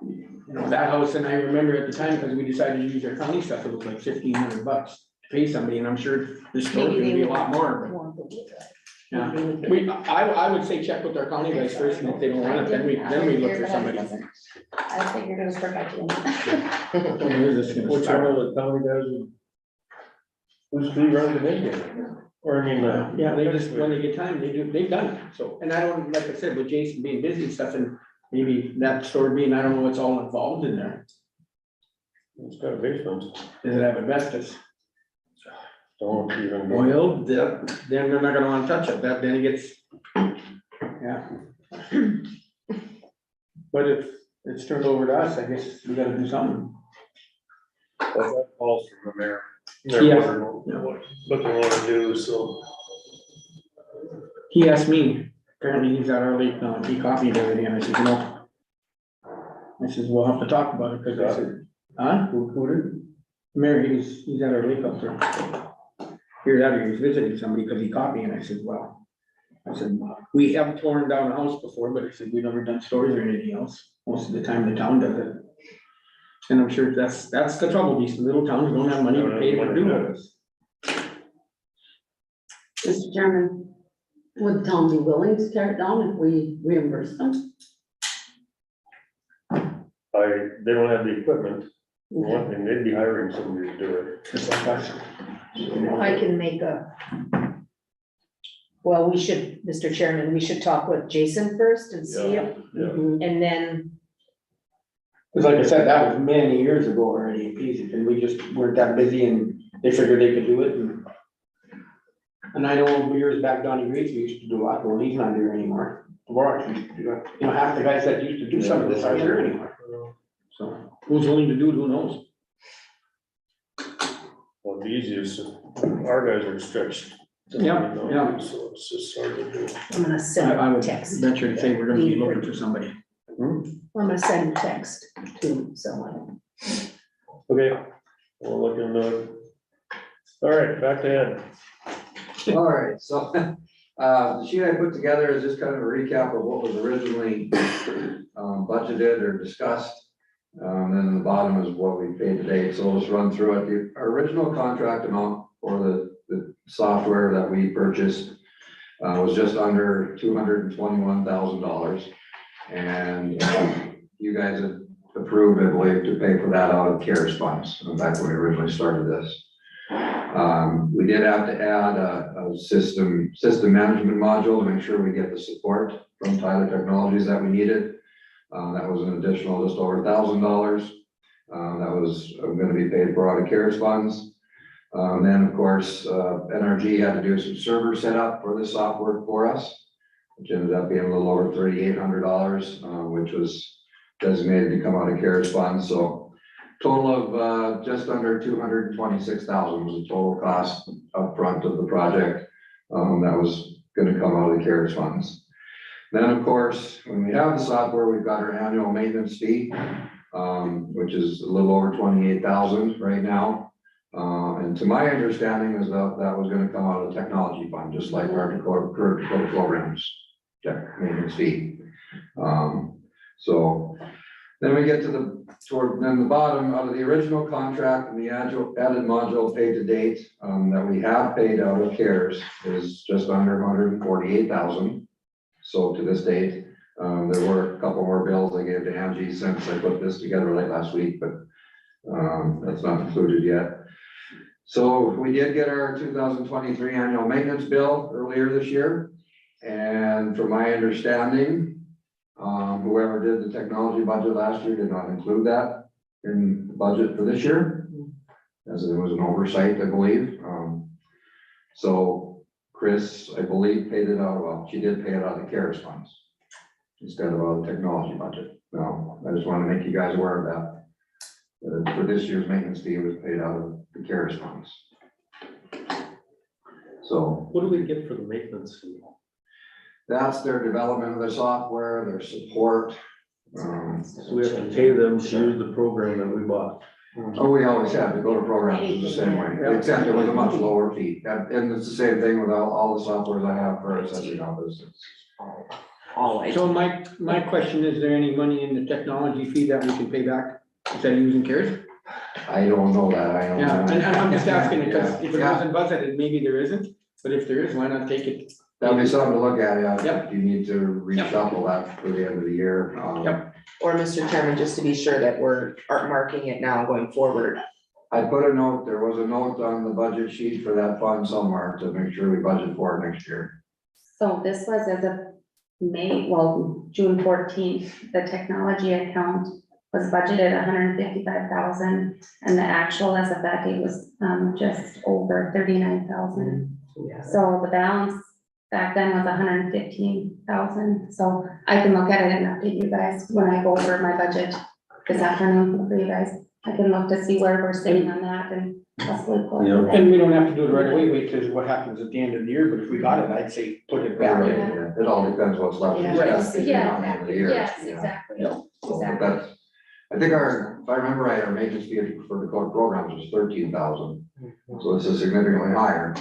you know, that house, and I remember at the time, because we decided to use our county stuff, it was like $1,500 to pay somebody, and I'm sure this store's gonna be a lot more, but. Yeah, I would say check with our county guys first, and if they don't want it, then we look for somebody. I figured it was for my team. Where is this gonna Which one start? of the county guys would, who runs the bid? Or I mean, Yeah, they just, when they get time, they've done it, so, and I don't, like I said, with Jason being busy and stuff, and maybe that store being, I don't know what's all involved in there. It's got a basement. Does it have asbestos? Don't even. Well, then they're not gonna wanna touch it, then it gets, yeah. But if it's turned over to us, I guess we gotta do something. Well, that calls from the mayor. Yeah. They're wondering what they wanna do, so. He asked me, apparently he's at our lake now, and he copied everything, and I said, no. I said, we'll have to talk about it, cause I said, huh? Who did? Mary, he's at our lake up there. Here that he was visiting somebody, cause he copied, and I said, well. I said, we haven't torn down a house before, but I said, we've never done stores or anything else, most of the time the town does it. And I'm sure that's the trouble, these little towns don't have money to pay to do this. Mr. Chairman, would the town be willing to tear it down if we reimburse them? They don't have the equipment, for one thing, they'd be hiring somebody to do it. Just like us. I can make well, we should, Mr. Chairman, we should talk with Jason first and see if, Yeah. and then, Cause like I said, that was many years ago already in Peasic, and we just weren't that busy and they figured they could do it and I know years back, Donnie Reed, we used to do a lot, well, he's not there anymore. Warwick used to do it, you know, half the guys that used to do some of this aren't there anymore. So who's willing to do it, who knows? Well, the easiest, our guys are stretched. Yeah, yeah. So it's just hard to do. I'm gonna send I a would text. venture to say we're gonna be looking for somebody. I'm gonna send a text to someone. Okay, we'll look into it. All right, back to Ed. All right, so, the sheet I put together is just kind of a recap of what was originally, budgeted or discussed. Then the bottom is what we paid today, so we'll just run through it. The original contract amount for the software that we purchased, was just under $221,000. And you guys have approved, I believe, to pay for that out of CARES funds, back when we originally started this. We did have to add a system management module to make sure we get the support from Tyler Technologies that we needed. That was an additional just over $1,000. That was gonna be paid for out of CARES funds. Then, of course, NRG had to do some server setup for the software for us, which ended up being a little over $3,800, which was designated to come out of CARES funds. So total of just under $226,000 was the total cost upfront of the project. That was gonna come out of the CARES funds. Then, of course, when we have the software, we've got our annual maintenance fee, which is a little over $28,000 right now. And to my understanding is that that was gonna come out of the technology fund, just like our current programs, check maintenance fee. So then we get to then the bottom, out of the original contract and the added module paid to date, that we have paid out of CARES is just under 148,000. So to this date, there were a couple more bills I gave to Angie since I put this together late last week, but that's not included yet. So we did get our 2023 annual maintenance bill earlier this year. And from my understanding, whoever did the technology budget last year did not include that in the budget for this year, as it was an oversight, I believe. So Chris, I believe, paid it out, well, she did pay it out of the CARES funds instead of out of the technology budget. Now, I just want to make you guys aware of that. For this year's maintenance fee, it was paid out of the CARES funds. So What do we get for the maintenance fee? that's their development of their software, their support. So we have to pay them to use the program that we bought. Oh, we always have to go to programs the same way, except it was a much lower fee. And it's the same thing with all the softwares I have for assessing office. So my question, is there any money in the technology fee that we can pay back instead of using CARES? I don't know that, I don't know. Yeah, and I'm just asking because if it Yeah. wasn't budgeted, maybe there isn't, but if there is, why not take it? That'll be something to look at, yeah. Yep. You need to reshuffle that for the end of the year. Yep. Or Mr. Chairman, just to be sure that we're marking it now going forward. I put a note, there was a note on the budget sheet for that fund somewhere to make sure we budget for it next year. So this was as of June 14th, the technology account was budgeted 155,000, and the actual as of that date was just over 39,000. So the balance back then was 115,000. So I can look at it and update you guys when I go over my budget this afternoon for you guys. I can look to see where we're sitting on that and possibly. pull it back. And we don't have to do it right away, wait till what happens at the end of the year, but if we got it, I'd say put it back. Yeah, it all depends what's left. Yeah. Yes, at the Yeah, end of the year, yes, yeah. exactly. So, but Exactly. that's, I think if I remember right, our maintenance fee for the code programs was 13,000. So this is significantly higher.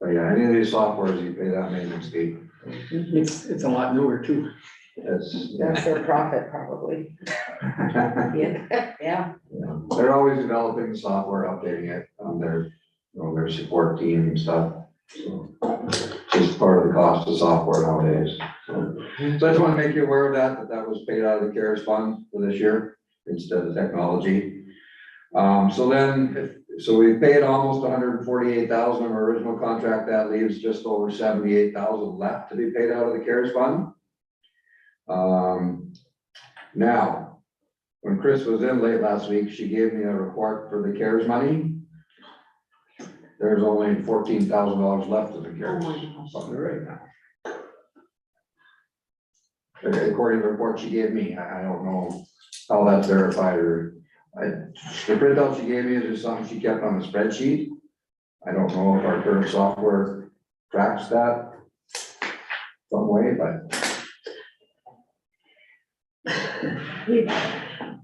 But yeah, any of these softwares, you pay that maintenance fee. It's a lot newer too. It's, That's their profit probably. Yeah. yeah. They're always developing the software, updating it on their, their support team and stuff. So it's just part of the cost of software nowadays. So I just want to make you aware of that was paid out of the CARES fund for this year instead of technology. So we paid almost 148,000 of our original contract. That leaves just over 78,000 left to be paid out of the CARES fund. Now, when Chris was in late last week, she gave me a report for the CARES money. There's only $14,000 left of the CARES fund right now. According to the report she gave me, I don't know how that's verified or, the printout she gave me is just something she kept on the spreadsheet. I don't know if our current software tracks that some way, but.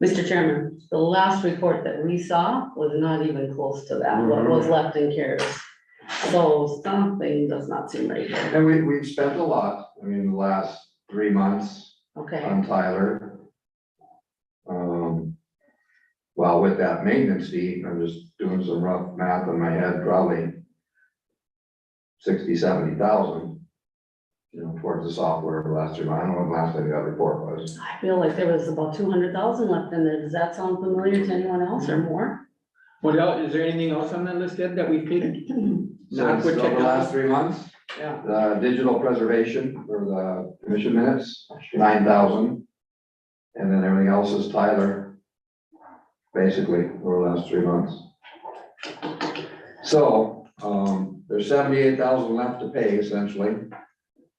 Mr. Chairman, the last report that we saw was not even close to that, what was left in CARES. So something does not seem right here. And we've spent a lot, the last 3 months Okay, on Tyler. Well, with that maintenance fee, I'm just doing some rough math in my head, probably 60,000-70,000. Towards the software the last 3 months. I don't know when the last time that report was. I feel like there was about 200,000 left in there. Does that sound familiar to anyone else or more? What else, is there anything else on that list yet that we've paid? Not Since with over the last technology? 3 months, Yeah. the digital preservation or the commission minutes, 9,000. And then everything else is Tyler, basically, over the last 3 months. So, there's 78,000 left to pay essentially.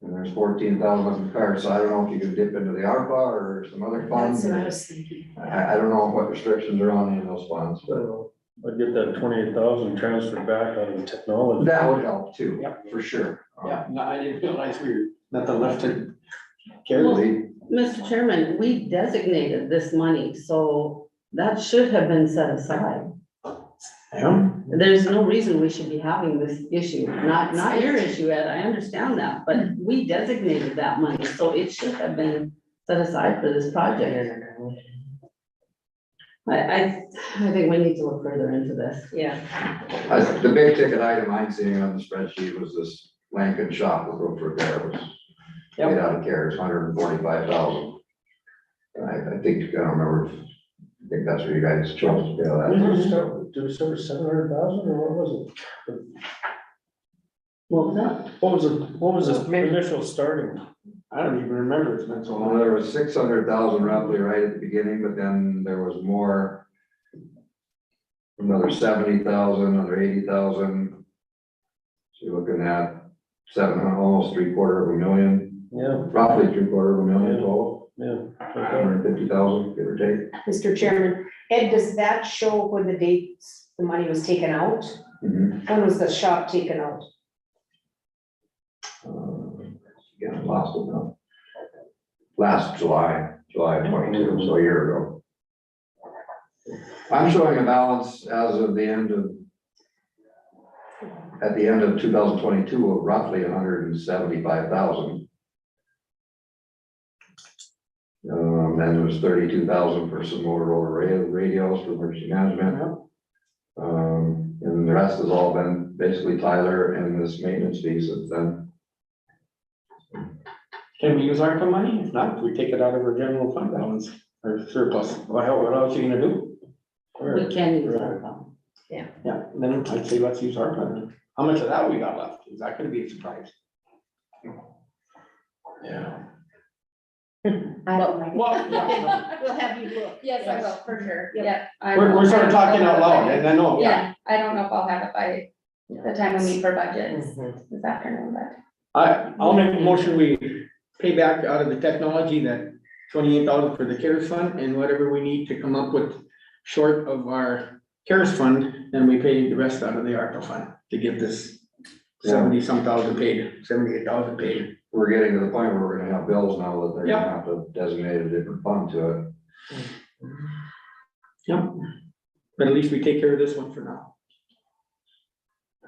And there's 14,000 left in cards, so I don't know if you can dip into the ARPA or some other funds. That's what I was thinking. I don't know what restrictions are on any of those funds, but I'd get that 28,000 transferred back out of the technology. that would help too, Yep. for sure. Yeah, no, I didn't realize we were, nothing left to Well, carry. Mr. Chairman, we designated this money, so that should have been set aside. There's no reason we should be having this issue, not your issue, Ed, I understand that, but we designated that money, so it should have been set aside for this project. I think we need to look further into this. Yeah. The big ticket item I'm seeing on the spreadsheet was this Lankin shop with roof repair was paid out of CARES, $145,000. I think, I don't remember, I think that's what you guys chose to pay out that. Did we start with 700,000 or what was it? What was that? What was the initial starting? I don't even remember, it's been so Well, long. there was 600,000 roughly right at the beginning, but then there was more. Another 70,000, another 80,000. So you're looking at 700, almost $750,000, Yeah, roughly $750,000 total, yeah. 150,000, give or take. Mr. Chairman, Ed, does that show when the dates the money was taken out? Mhm. When was the shop taken out? Yeah, lost it now. Last July 22, so a year ago. I'm showing a balance as of the end of, at the end of 2022 of roughly 175,000. Then there was 32,000 for some Motorola radios for emergency management. And the rest has all been basically Tyler and this maintenance fee since then. Can we use ARPA money? If not, we take it out of our general fund balance or surplus. What else are you gonna do? We can use our phone. Yeah, then I'd say let's use ARPA. Then. How much of that we got left? Is that gonna be a surprise? Yeah. I don't like it. Well, We'll have you look. Yes, I will, for sure, yeah. we're sort of talking out loud, and I know, yeah. Yeah, I don't know if I'll have it by the time we meet for budgets this afternoon, but. I'll make a motion, we pay back out of the technology that 28,000 for the CARES fund and whatever we need to come up with short of our CARES fund, and we pay the rest out of the ARPA fund to get this 70-some thousand paid, 78,000 paid. We're getting to the point where we're gonna have bills now that they're Yep. gonna have to designate a different fund to it. Yep. But at least we take care of this one for now.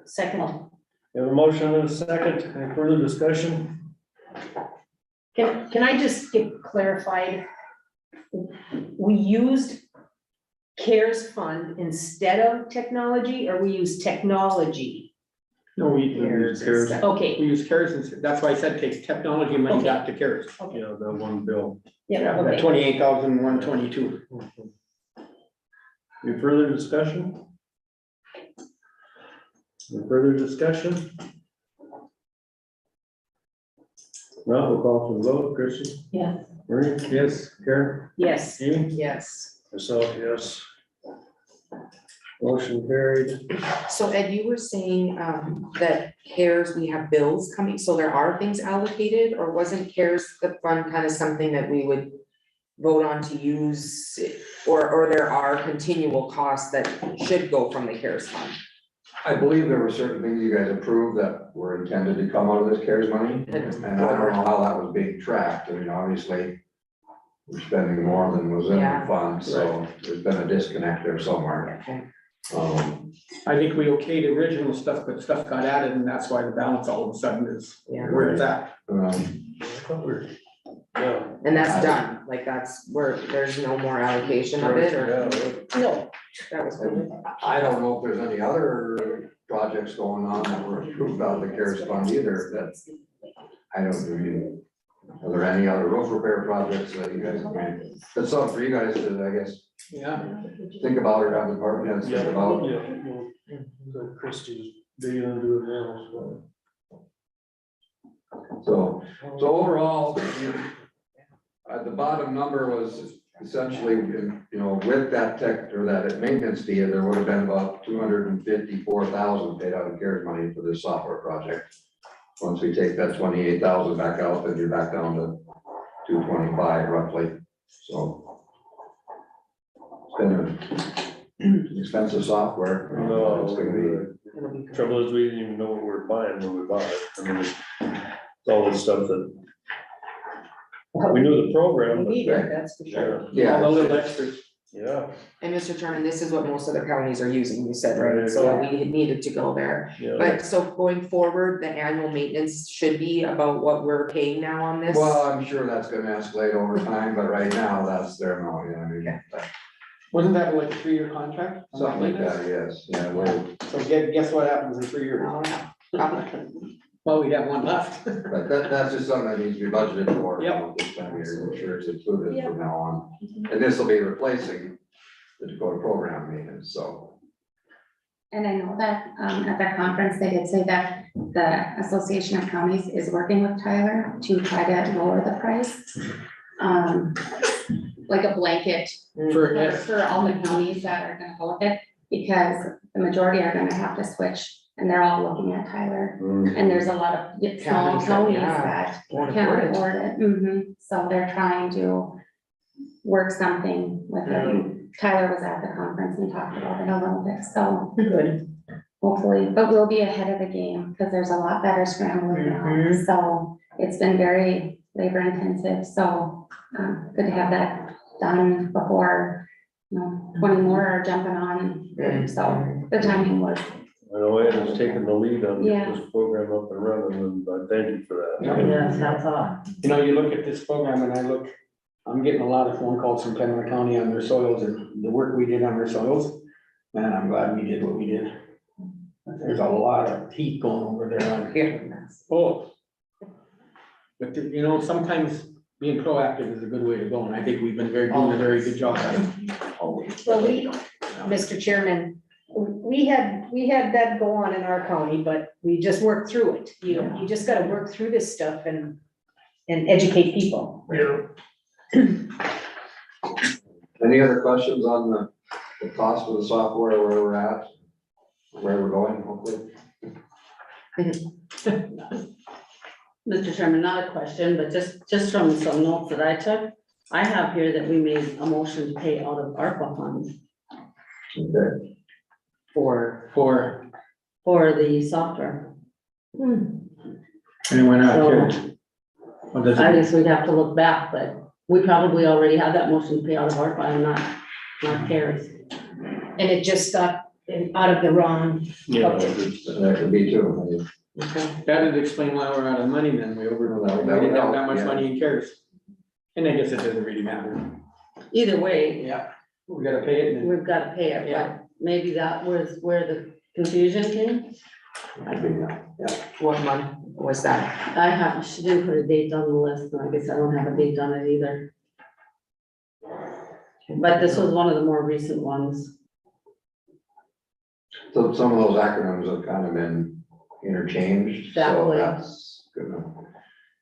Second, We have a motion and a second. Any further discussion? can I just get clarified? We used CARES fund instead of technology, or we use technology? No, we use CARES. Okay, We use CARES, and that's why I said take technology money Okay. back to CARES. Yeah, that one bill. yeah, That okay. 28,122. Any further discussion? Any further discussion? Well, we'll call for the vote. Christian? Yes. Marie? Yes. Karen? Yes. Amy? Yes. Myself, yes. Motion carried. So Ed, you were saying, that CARES, we have bills coming, so there are things allocated, or wasn't CARES the fund kind of something that we would vote on to use, or there are continual costs that should go from the CARES fund? I believe there were certain things you guys approved that were intended to come out of this CARES money, and I don't know how that was being tracked. I mean, obviously, we're spending more than was in the Yeah. fund, so there's been a disconnect there somewhere. Okay. I think we okayed original stuff, but stuff got added, and that's why the balance all of a sudden is Yeah. where it's at. I thought we were- Yeah. And that's done, like that's where, there's no more allocation of it, or No, that was good. I don't know if there's any other projects going on that were approved out of the CARES fund either, that I don't know. Are there any other roof repair projects that you guys, I mean, that's something for you guys to, I guess, Yeah. think about or have the department heads think about. So Christie's digging into it now, so. So overall, the bottom number was essentially, you know, with that tech or that maintenance fee, there would have been about 254,000 paid out of CARES money for this software project. Once we take that 28,000 back out, then you're back down to 225 roughly, so. It's been an expensive software. No, It's gonna be. trouble is, we didn't even know what we were buying when we bought it. I mean, it's all the stuff that, we knew the program, we but. need it, that's for sure. Yeah. All the Yeah, little extras. Yeah. And Mr. Chairman, this is what most other counties are using, you said, right? Right. So we needed to go there. Yeah. But so going forward, the annual maintenance should be about what we're paying now on this? Well, I'm sure that's gonna escalate over time, but right now, that's their amount, I mean, Wasn't that like a 3-year contract? something like that, yes, yeah, well, So guess what happens in 3 years? Well, we got one left. but that's just something that needs to be budgeted for. Yep. This time of year, I'm sure it's included from now on, and this will be replacing the Dakota program maintenance, so. And I know that, at that conference, they did say that the Association of Counties is working with Tyler to try to lower the price. Like a blanket for all the counties that are gonna go with it, because the majority are gonna have to switch, and they're all looking at Tyler. And there's a lot of small counties that can't afford it. So they're trying to work something with it. Tyler was at the conference and talked about it a little bit, so. Good. Hopefully, but we'll be ahead of the game, because there's a lot that are scrambling now, so it's been very labor intensive, so, good to have that done before, 20 more are jumping on, so the timing was, I know Ed has taken the lead on Yeah. this program up and running, and I thank you for that. Yes, that's all. You know, you look at this program and I'm getting a lot of phone calls from Pembroke County on their soils and the work we did on their soils. Man, I'm glad we did what we did. There's a lot of heat going over there on here. Oh. But you know, sometimes being proactive is a good way to go, and I think we've been doing a very good job at it. Well, Mr. Chairman, we had that go on in our county, but we just worked through it. You just gotta work through this stuff and educate people. Any other questions on the cost of the software, where we're at, where we're going, hopefully? Mr. Chairman, not a question, but just from some notes that I took, I have here that we made a motion to pay out of ARPA funds Okay. for the software. And it went out here. What does I it, guess we'd have to look back, but we probably already had that motion to pay out of ARPA and not CARES. And it just got out of the wrong. Yeah. That could be too. that would explain why we're out of money then, we didn't have that much money in CARES. And I guess it doesn't really matter. Either way, Yeah. We gotta pay it and we've got to pay it, Yeah. but maybe that was where the confusion came. What month was that? She didn't put a date on the list, and I guess I don't have a date on it either. But this was one of the more recent ones. So some of those acronyms have kind of been interchanged, so Exactly. that's gonna,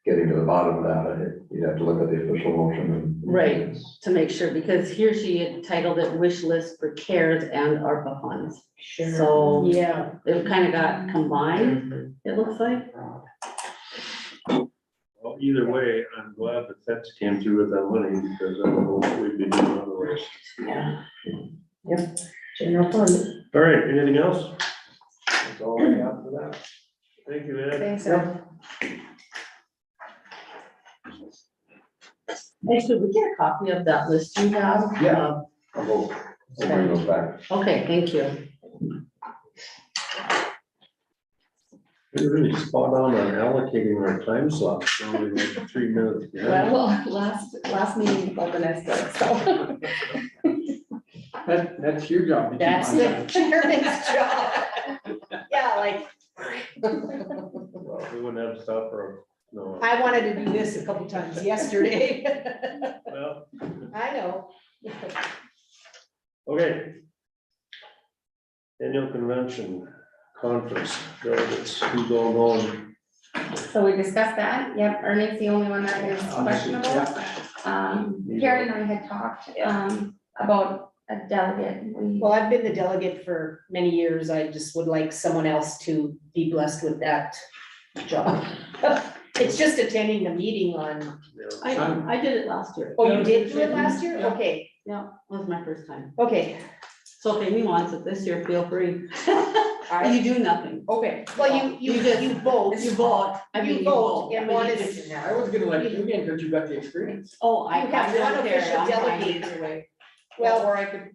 getting to the bottom of that, I think you'd have to look at the official motion and. Right. To make sure, because here she had titled it wish list for CARES and ARPA funds. So Yeah. it kind of got combined, it looks like. Well, either way, I'm glad the feds came through with that money, because I don't know what we'd be doing otherwise. Yeah. Yep. General fund. All right, anything else? That's all I have for that. Thank you, Ed. Thanks, Ed. Hey, should we get a copy of that list you have? Yeah. I'll bring those back. Okay, thank you. We're really spot on allocating our time slots, only like 3 minutes. behind. Well, last meeting wasn't as good, so. that's your job. to keep That's on the track. chairman's job. Yeah, like, Well, we wouldn't have to stop for, no. I wanted to do this a couple times yesterday. Well, I know. okay. Annual convention conference, delegates, who's all going? so we discussed that, yep, Ernie's the only one that is questionable. Karen and I had talked, about a delegate. Well, I've been the delegate for many years. I just would like someone else to be blessed with that job. It's just attending the meeting on, I did it last year. oh, you did do it last year? Yeah. Okay, Yeah, it was my first time. okay. So if Amy wants it this year, feel free. You do nothing. Okay, well, you vote. You vote. I mean, You vote, and but one you is, just- I was gonna let you in because you got the experience. Oh, I you have one don't care. official I'm fine delegate. either way. Well, or I could,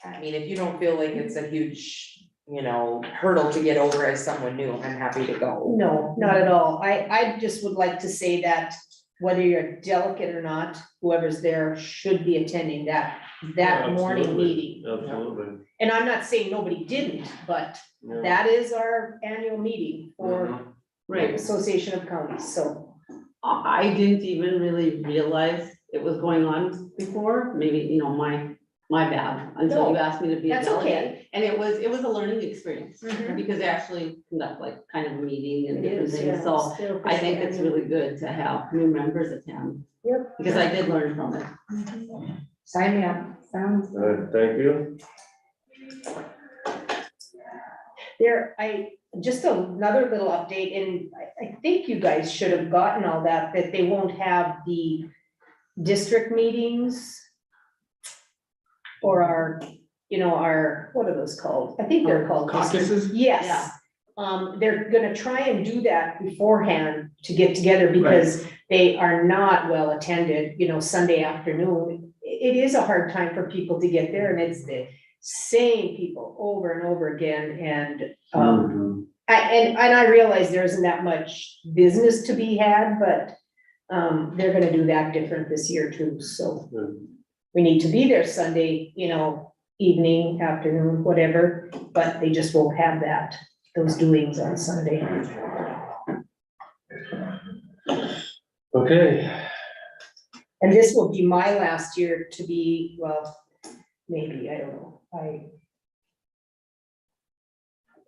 I mean, if you don't feel like it's a huge, you know, hurdle to get over as someone new, I'm happy to go. no, not at all. I just would like to say that whether you're a delegate or not, whoever's there should be attending that morning Absolutely, meeting. Absolutely. And I'm not saying nobody didn't, but Yeah. that is our annual meeting for Mhm. Right. Association of Counties, so. I didn't even really realize it was going on before, maybe, you know, my bad, until you No, asked me to be a that's delegate. okay. And it was a learning experience, Mhm. because they actually conduct like kind of a meeting and It different is, things, yeah. so It's their I think it's annual- really good to have new members attend. Yep. Because I did learn from it. Sign me up, sounds All right, thank you. Just another little update, and I think you guys should have gotten all that they won't have the district meetings or our, what are those called? I think they're called. district- Caucuses? Yes. They're gonna try and do that beforehand to get together because they are not well attended, Sunday afternoon. It is a hard time for people to get there, and it's the same people over and over again, and, I realize there isn't that much business to be had, but, they're gonna do that different this year too, so. We need to be there Sunday, evening, afternoon, whatever, but they just won't have those doings on Sunday. Okay, And this will be my last year to be, well, maybe, I don't know,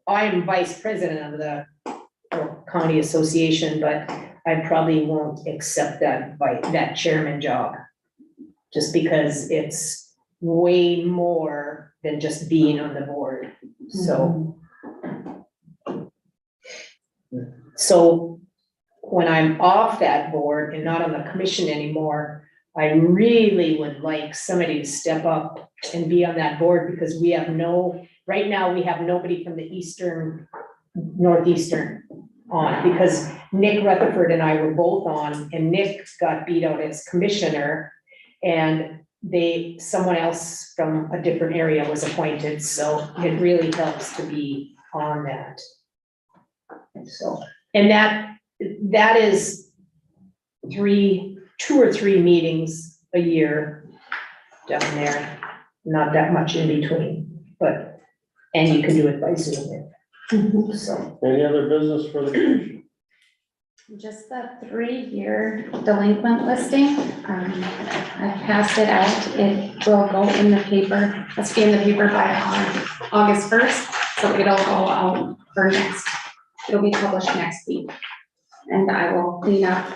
I'm vice president of the county association, but I probably won't accept that chairman job. Just because it's way more than just being on the board, so. So when I'm off that board and not on the commission anymore, I really would like somebody to step up and be on that board, because right now, we have nobody from the northeastern on, because Nick Rutherford and I were both on, and Nick got beat out as commissioner, and someone else from a different area was appointed, so it really helps to be on that. So, and that is 2 or 3 meetings a year down there, not that much in between, and you can do it by Zoom. So, any other business for the commission? just the 3-year delinquent listing. I passed it out. It will go in the paper. Let's be in the paper by August 1st. So it'll go out it'll be published next week. And I will clean up,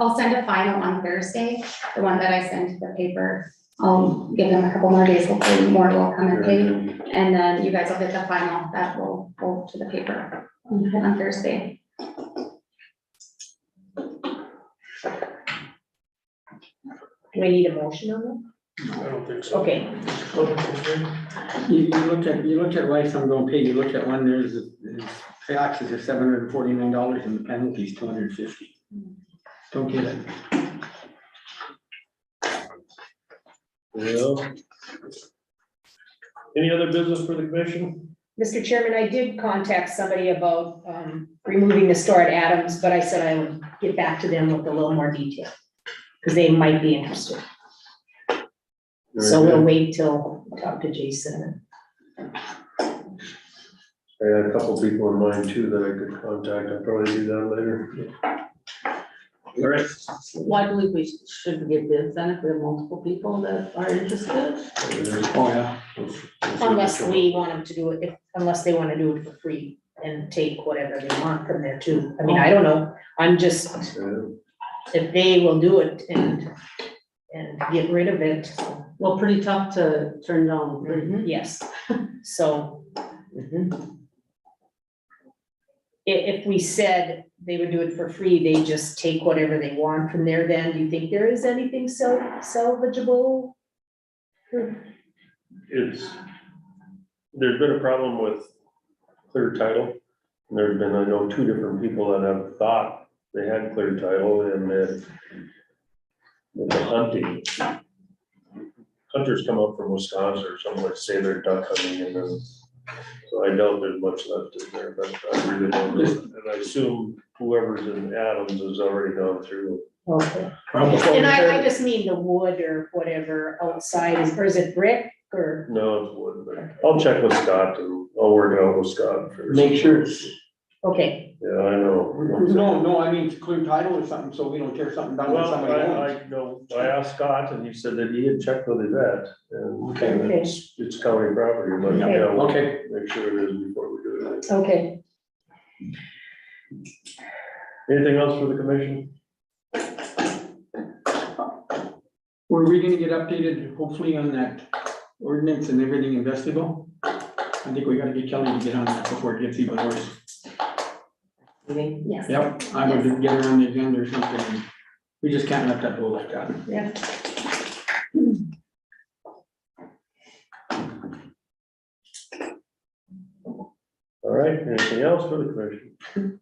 I'll send a final on Thursday, the one that I sent to the paper. I'll give them a couple more days, hopefully more will come and pay. And then you guys will get the final that will go to the paper on Thursday. do we need a motion on I don't think that? so. Okay, You looked at why some don't pay, you looked at one, there's taxes are $749 and the penalty's $250. Don't get it. Well, any other business for the commission? Mr. Chairman, I did contact somebody about removing the store at Adams, but I said I would get back to them with a little more detail, because they might be interested. So we'll wait till we talk to Jason. I had a couple people in mind too that I could contact. I'll probably do that later. All right. Well, I believe we should give bids then if there are multiple people that are interested. Oh, yeah. Unless we want them to do it, unless they want to do it for free and take whatever they want from there too. I mean, I don't know, I'm just, if they will do it and get rid of it. Well, pretty tough to turn down. Yes, so. If we said they would do it for free, they just take whatever they want from there, then do you think there is anything salvageable? There's been a problem with clear title. And there's been, I know, 2 different people that have thought they had clear title and then with the hunting. hunters come up from Wisconsin or somewhere, say they're duck hunting and then, so I doubt there's much left in there, but I really don't know. And I assume whoever's in Adams has already gone through. Okay. Well, before And we I start- just mean the wood or whatever outside, or is it brick or? No, it's wood, but I'll check with Scott and I'll work it out with Scott first. Make sure it's, Okay, Yeah, I know. no, I mean, it's clear title or something, so we don't tear something down that Well, somebody owns. I know, I asked Scott and he said that he had checked with his vet and Okay. it's county property, but Okay. yeah, we'll Okay. make sure it is before we do it. okay. Anything else for the commission? Were we gonna get updated, hopefully, on that ordinance and everything investible? I think we gotta get Kelly to get on that before it gets even worse. Meeting? Yes. Yep, I would just get her on the agenda or something. We just can't let that go like that. Yeah. All right, anything else for the commission?